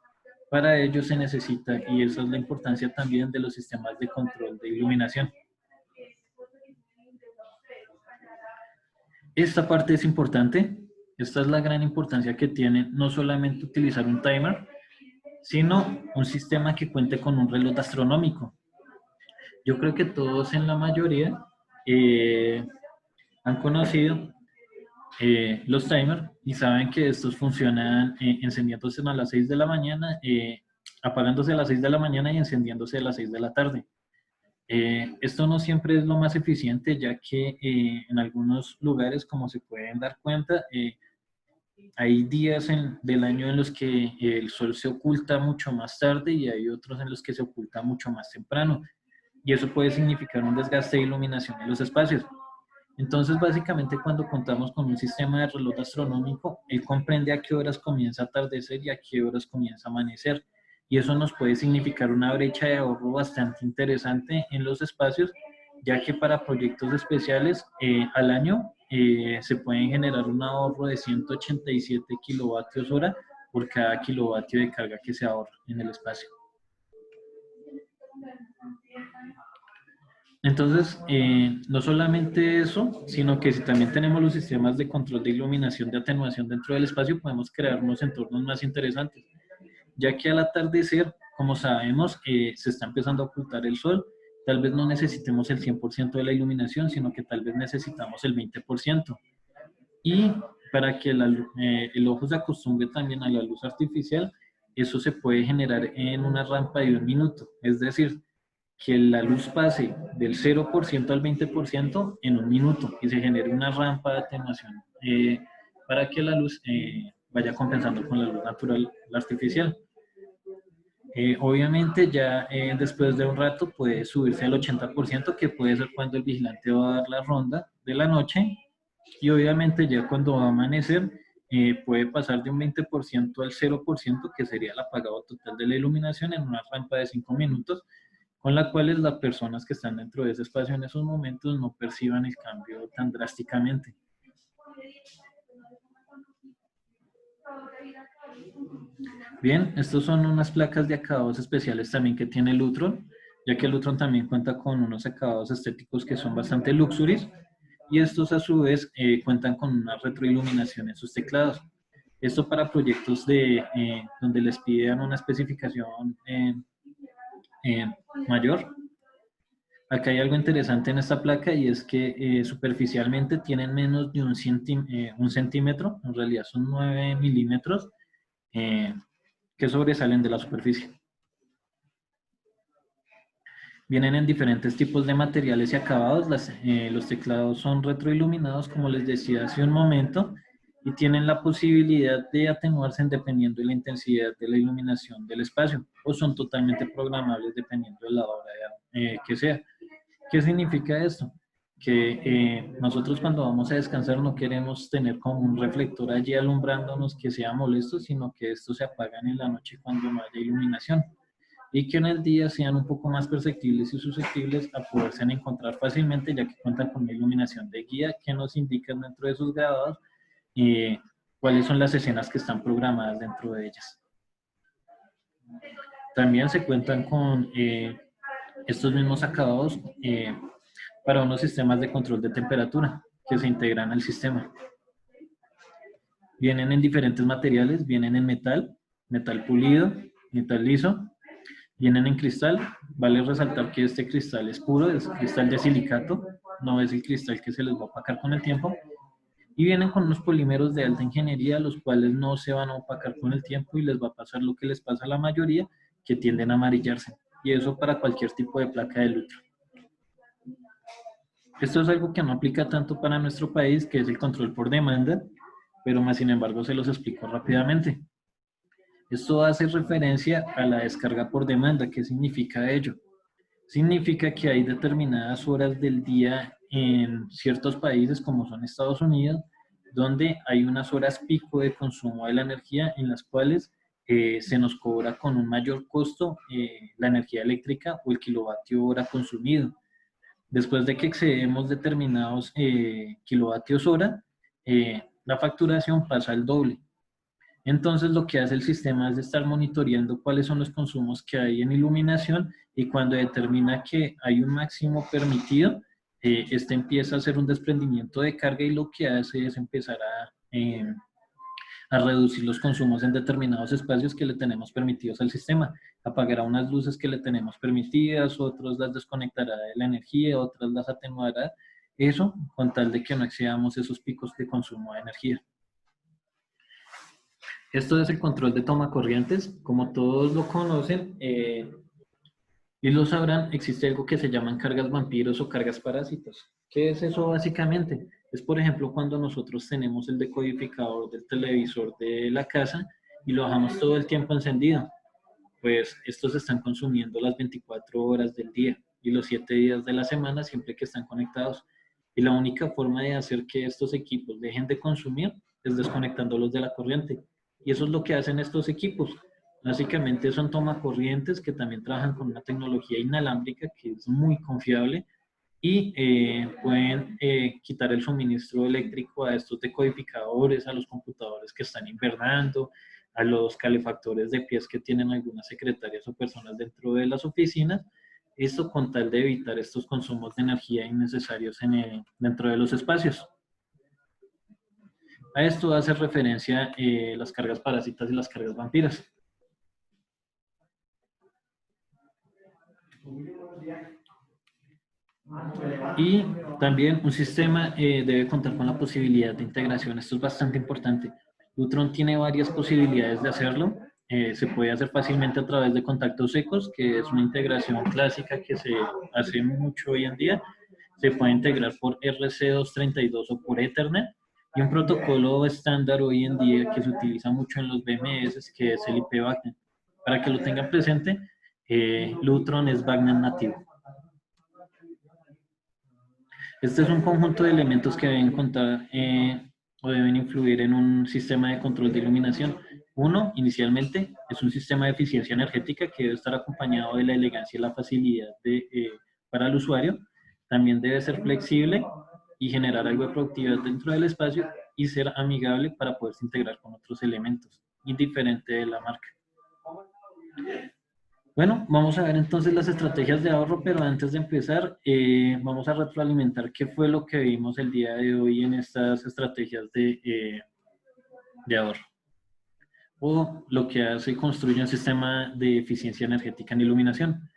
Speaker 1: Para ello se necesita, y esa es la importancia también de los sistemas de control de iluminación. Esta parte es importante, esta es la gran importancia que tiene no solamente utilizar un timer, sino un sistema que cuente con un reloj astronómico. Yo creo que todos en la mayoría han conocido los timers y saben que estos funcionan encendiéndose a las 6 de la mañana, apagándose a las 6 de la mañana y encendiéndose a las 6 de la tarde. Esto no siempre es lo más eficiente, ya que en algunos lugares, como se pueden dar cuenta, hay días del año en los que el sol se oculta mucho más tarde y hay otros en los que se oculta mucho más temprano. Y eso puede significar un desgaste de iluminación en los espacios. Entonces, básicamente, cuando contamos con un sistema de reloj astronómico, él comprende a qué horas comienza a atardecer y a qué horas comienza a amanecer. Y eso nos puede significar una brecha de ahorro bastante interesante en los espacios, ya que para proyectos especiales al año se pueden generar un ahorro de 187 kilovatios hora por cada kilovatio de carga que se ahorra en el espacio. Entonces, no solamente eso, sino que si también tenemos los sistemas de control de iluminación de atenuación dentro del espacio, podemos crear unos entornos más interesantes, ya que al atardecer, como sabemos, se está empezando a ocultar el sol. Tal vez no necesitemos el 100% de la iluminación, sino que tal vez necesitamos el 20%. Y para que el ojo se acostumbre también a la luz artificial, eso se puede generar en una rampa de 1 minuto. Es decir, que la luz pase del 0% al 20% en 1 minuto y se genere una rampa de atenuación para que la luz vaya compensando con la luz natural, la artificial. Obviamente ya después de un rato puede subirse al 80%, que puede ser cuando el vigilante va a dar la ronda de la noche, y obviamente ya cuando va a amanecer puede pasar de un 20% al 0%, que sería el apagado total de la iluminación en una rampa de 5 minutos, con la cual las personas que están dentro de ese espacio en esos momentos no perciban el cambio tan drásticamente. Bien, estos son unas placas de acabados especiales también que tiene Lutron, ya que Lutron también cuenta con unos acabados estéticos que son bastante luxuries, y estos a su vez cuentan con una retroiluminación en sus teclados. Esto para proyectos donde les pidan una especificación mayor. Acá hay algo interesante en esta placa, y es que superficialmente tienen menos de un centímetro, en realidad son 9 milímetros, que sobresalen de la superficie. Vienen en diferentes tipos de materiales y acabados. Los teclados son retroiluminados, como les decía hace un momento, y tienen la posibilidad de atenuarse dependiendo de la intensidad de la iluminación del espacio, o son totalmente programables dependiendo de la hora que sea. ¿Qué significa esto? Que nosotros cuando vamos a descansar no queremos tener como un reflector allí alumbrándonos que sea molesto, sino que estos se apagan en la noche cuando no haya iluminación, y que en el día sean un poco más perceptibles y susceptibles a poderse encontrar fácilmente, ya que cuentan con una iluminación de guía que nos indica dentro de sus grabados cuáles son las escenas que están programadas dentro de ellas. También se cuentan con estos mismos acabados para unos sistemas de control de temperatura que se integran al sistema. Vienen en diferentes materiales, vienen en metal, metal pulido, metal liso, vienen en cristal. Vale resaltar que este cristal es puro, es cristal de silicato, no es el cristal que se les va a opacar con el tiempo. Y vienen con unos polímeros de alta ingeniería, los cuales no se van a opacar con el tiempo y les va a pasar lo que les pasa a la mayoría, que tienden a amarillarse. Y eso para cualquier tipo de placa de Lutron. Esto es algo que no aplica tanto para nuestro país, que es el control por demanda, pero más sin embargo se los explico rápidamente. Esto hace referencia a la descarga por demanda. ¿Qué significa ello? Significa que hay determinadas horas del día en ciertos países, como son Estados Unidos, donde hay unas horas pico de consumo de la energía en las cuales se nos cobra con un mayor costo la energía eléctrica o el kilovatio hora consumido. Después de que excedemos determinados kilovatios hora, la facturación pasa al doble. Entonces lo que hace el sistema es estar monitoreando cuáles son los consumos que hay en iluminación, y cuando determina que hay un máximo permitido, este empieza a hacer un desprendimiento de carga, y lo que hace es empezar a reducir los consumos en determinados espacios que le tenemos permitidos al sistema. Apagará unas luces que le tenemos permitidas, otros las desconectará de la energía, otras las atenuará. Eso con tal de que no excedamos esos picos de consumo de energía. Esto es el control de toma corrientes. Como todos lo conocen y lo sabrán, existe algo que se llaman cargas vampiros o cargas parásitos. ¿Qué es eso básicamente? Es, por ejemplo, cuando nosotros tenemos el decodificador del televisor de la casa y lo dejamos todo el tiempo encendido. Pues estos están consumiendo las 24 horas del día y los 7 días de la semana siempre que están conectados. Y la única forma de hacer que estos equipos dejen de consumir es desconectándolos de la corriente. Y eso es lo que hacen estos equipos. Básicamente son tomacorrientes que también trabajan con una tecnología inalámbrica que es muy confiable, y pueden quitar el suministro eléctrico a estos decodificadores, a los computadores que están invernando, a los calefactores de pies que tienen algunas secretarias o personas dentro de las oficinas. Esto con tal de evitar estos consumos de energía innecesarios dentro de los espacios. A esto hace referencia las cargas parásitas y las cargas vampiras. Y también un sistema debe contar con la posibilidad de integración. Esto es bastante importante. Lutron tiene varias posibilidades de hacerlo. Se puede hacer fácilmente a través de contactos secos, que es una integración clásica que se hace mucho hoy en día. Se puede integrar por RC232 o por Ethernet. Y un protocolo estándar hoy en día que se utiliza mucho en los BMS, que es el IP backend. Para que lo tengan presente, Lutron es backend nativo. Este es un conjunto de elementos que deben contar o deben influir en un sistema de control de iluminación. Uno, inicialmente, es un sistema de eficiencia energética que debe estar acompañado de la elegancia y la facilidad para el usuario. También debe ser flexible y generar algo de productividad dentro del espacio y ser amigable para poderse integrar con otros elementos, indiferente de la marca. Bueno, vamos a ver entonces las estrategias de ahorro, pero antes de empezar, vamos a retroalimentar qué fue lo que vimos el día de hoy en estas estrategias de ahorro. O lo que hace construye un sistema de eficiencia energética en iluminación.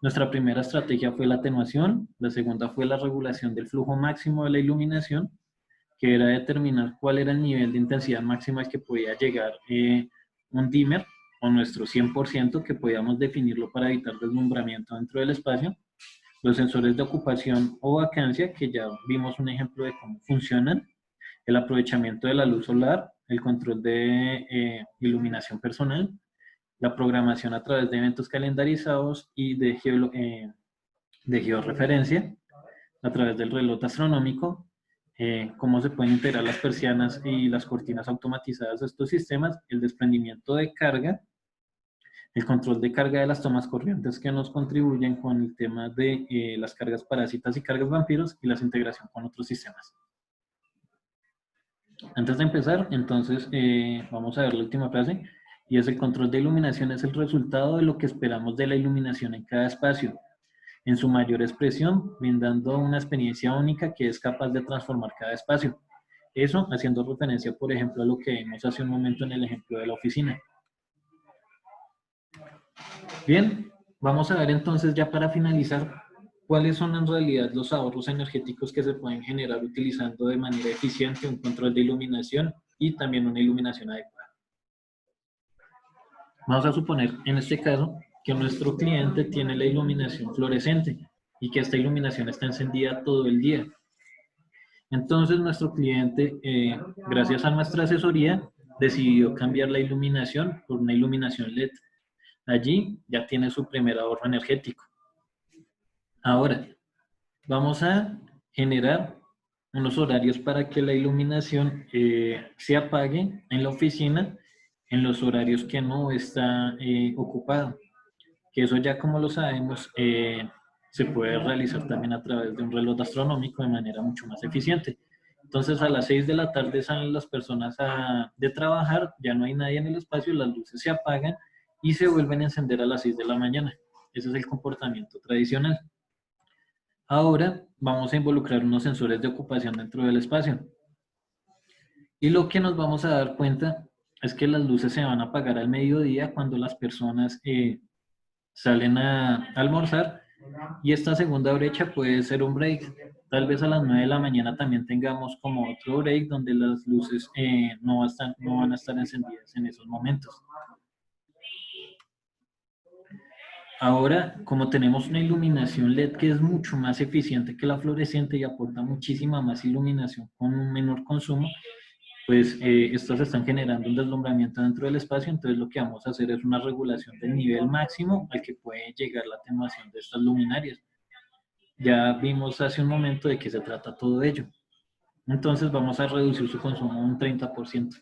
Speaker 1: Nuestra primera estrategia fue la atenuación, la segunda fue la regulación del flujo máximo de la iluminación, que era determinar cuál era el nivel de intensidad máxima al que podía llegar un dimmer o nuestro 100% que podíamos definirlo para evitar deslumbramiento dentro del espacio. Los sensores de ocupación o vacancia, que ya vimos un ejemplo de cómo funcionan. El aprovechamiento de la luz solar, el control de iluminación personal, la programación a través de eventos calendarizados y de georreferencia, a través del reloj astronómico, cómo se pueden integrar las persianas y las cortinas automatizadas a estos sistemas, el desprendimiento de carga, el control de carga de las tomas corrientes que nos contribuyen con el tema de las cargas parásitas y cargas vampiros y la integración con otros sistemas. Antes de empezar, entonces, vamos a ver la última frase, y es: el control de iluminación es el resultado de lo que esperamos de la iluminación en cada espacio, en su mayor expresión, brindando una experiencia única que es capaz de transformar cada espacio. Eso haciendo referencia, por ejemplo, a lo que vimos hace un momento en el ejemplo de la oficina. Bien, vamos a ver entonces ya para finalizar cuáles son en realidad los ahorros energéticos que se pueden generar utilizando de manera eficiente un control de iluminación y también una iluminación adecuada. Vamos a suponer en este caso que nuestro cliente tiene la iluminación fluorescente y que esta iluminación está encendida todo el día. Entonces nuestro cliente, gracias a nuestra asesoría, decidió cambiar la iluminación por una iluminación LED. Allí ya tiene su primer ahorro energético. Ahora, vamos a generar unos horarios para que la iluminación se apague en la oficina en los horarios que no está ocupado. Que eso ya, como lo sabemos, se puede realizar también a través de un reloj astronómico de manera mucho más eficiente. Entonces a las 6 de la tarde salen las personas de trabajar, ya no hay nadie en el espacio, las luces se apagan y se vuelven a encender a las 6 de la mañana. Ese es el comportamiento tradicional. Ahora vamos a involucrar unos sensores de ocupación dentro del espacio. Y lo que nos vamos a dar cuenta es que las luces se van a apagar al mediodía cuando las personas salen a almorzar, y esta segunda brecha puede ser un break. Tal vez a las 9 de la mañana también tengamos como otro break donde las luces no van a estar encendidas en esos momentos. Ahora, como tenemos una iluminación LED que es mucho más eficiente que la fluorescente y aporta muchísima más iluminación con un menor consumo, pues estas están generando un deslumbramiento dentro del espacio. Entonces lo que vamos a hacer es una regulación del nivel máximo al que puede llegar la atenuación de estas luminarias. Ya vimos hace un momento de qué se trata todo ello. Entonces vamos a reducir su consumo un 30%.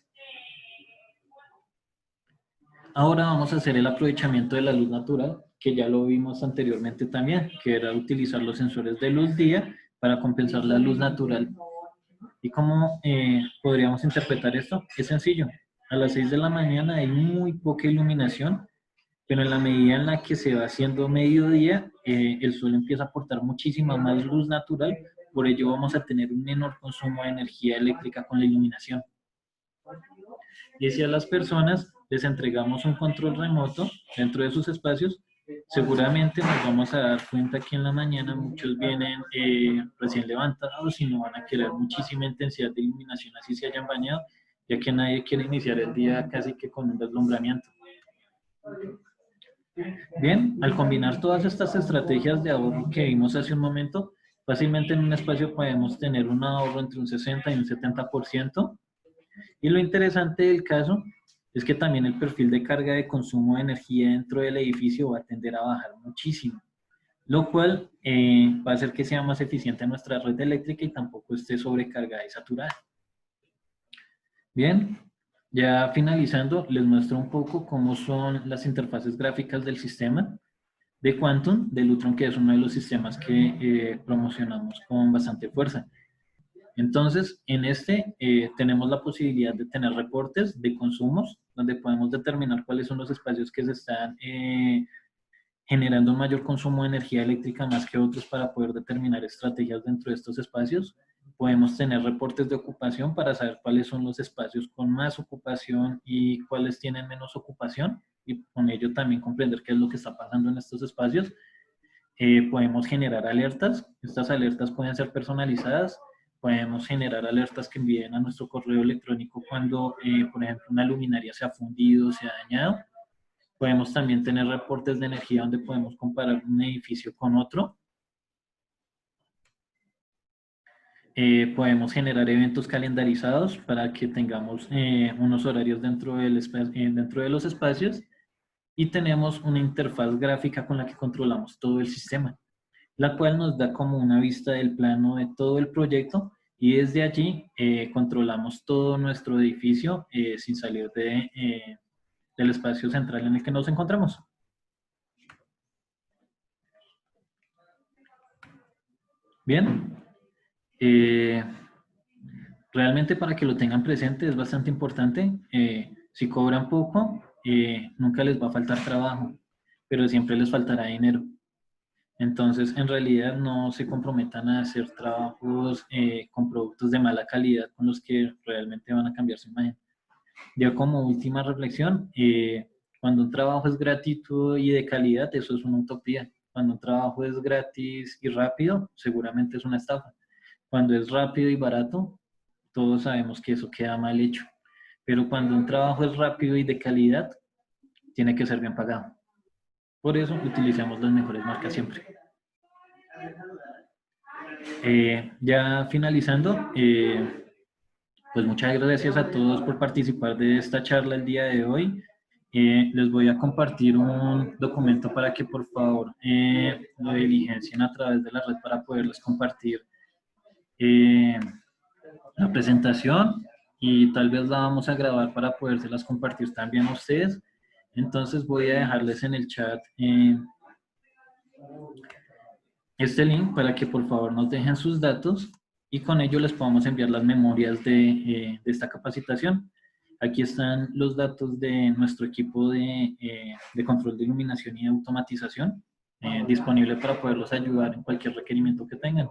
Speaker 1: Ahora vamos a hacer el aprovechamiento de la luz natural, que ya lo vimos anteriormente también, que era utilizar los sensores de luz día para compensar la luz natural. ¿Y cómo podríamos interpretar esto? Es sencillo. A las 6 de la mañana hay muy poca iluminación, pero en la medida en la que se va haciendo mediodía, el sol empieza a aportar muchísima más luz natural, por ello vamos a tener un menor consumo de energía eléctrica con la iluminación. Y si a las personas les entregamos un control remoto dentro de sus espacios, seguramente nos vamos a dar cuenta que en la mañana muchos vienen recién levantados y no van a querer muchísima intensidad de iluminación así se hayan bañado, ya que nadie quiere iniciar el día casi que con un deslumbramiento. Bien, al combinar todas estas estrategias de ahorro que vimos hace un momento, fácilmente en un espacio podemos tener un ahorro entre un 60 y un 70%. Y lo interesante del caso es que también el perfil de carga de consumo de energía dentro del edificio va a tender a bajar muchísimo, lo cual va a hacer que sea más eficiente nuestra red eléctrica y tampoco esté sobrecargada y saturada. Bien, ya finalizando, les muestro un poco cómo son las interfaces gráficas del sistema de Quantum, de Lutron, que es uno de los sistemas que promocionamos con bastante fuerza. Entonces, en este tenemos la posibilidad de tener reportes de consumos, donde podemos determinar cuáles son los espacios que se están generando un mayor consumo de energía eléctrica más que otros para poder determinar estrategias dentro de estos espacios. Podemos tener reportes de ocupación para saber cuáles son los espacios con más ocupación y cuáles tienen menos ocupación y con ello también comprender qué es lo que está pasando en estos espacios. Podemos generar alertas. Estas alertas pueden ser personalizadas. Podemos generar alertas que envíen a nuestro correo electrónico cuando, por ejemplo, una luminaria se ha fundido, se ha dañado. Podemos también tener reportes de energía donde podemos comparar un edificio con otro. Podemos generar eventos calendarizados para que tengamos unos horarios dentro de los espacios. Y tenemos una interfaz gráfica con la que controlamos todo el sistema, la cual nos da como una vista del plano de todo el proyecto y desde allí controlamos todo nuestro edificio sin salir del espacio central en el que nos encontramos. Bien, realmente para que lo tengan presente es bastante importante. Si cobran poco, nunca les va a faltar trabajo, pero siempre les faltará dinero. Entonces, en realidad no se comprometan a hacer trabajos con productos de mala calidad con los que realmente van a cambiar su imagen. Ya como última reflexión, cuando un trabajo es gratuito y de calidad, eso es una utopía. Cuando un trabajo es gratis y rápido, seguramente es una estafa. Cuando es rápido y barato, todos sabemos que eso queda mal hecho. Pero cuando un trabajo es rápido y de calidad, tiene que ser bien pagado. Por eso utilizamos las mejores marcas siempre. Ya finalizando, pues muchas gracias a todos por participar de esta charla el día de hoy. Les voy a compartir un documento para que por favor lo diligencien a través de la red para poderles compartir la presentación y tal vez la vamos a grabar para podérselas compartir también a ustedes. Entonces voy a dejarles en el chat este link para que por favor nos dejen sus datos y con ello les podamos enviar las memorias de esta capacitación. Aquí están los datos de nuestro equipo de control de iluminación y automatización, disponible para poderlos ayudar en cualquier requerimiento que tengan.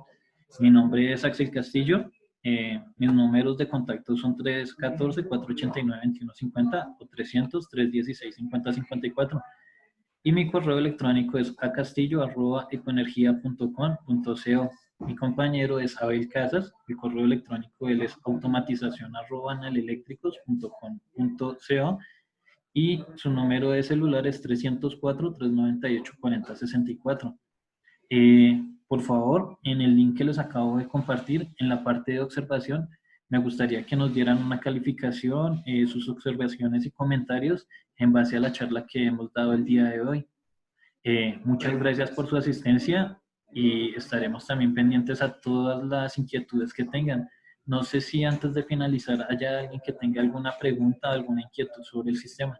Speaker 1: Mi nombre es Axel Castillo. Mis números de contacto son 314-489-2150 o 300-316-5054. Y mi correo electrónico es acastillo@ecoenergia.com.co. Mi compañero es Abel Casas, el correo electrónico él es automatización@analeléctricos.com.co y su número de celular es 304-398-4064. Por favor, en el link que les acabo de compartir, en la parte de observación, me gustaría que nos dieran una calificación, sus observaciones y comentarios en base a la charla que hemos dado el día de hoy. Muchas gracias por su asistencia y estaremos también pendientes a todas las inquietudes que tengan. No sé si antes de finalizar haya alguien que tenga alguna pregunta, alguna inquietud sobre el sistema.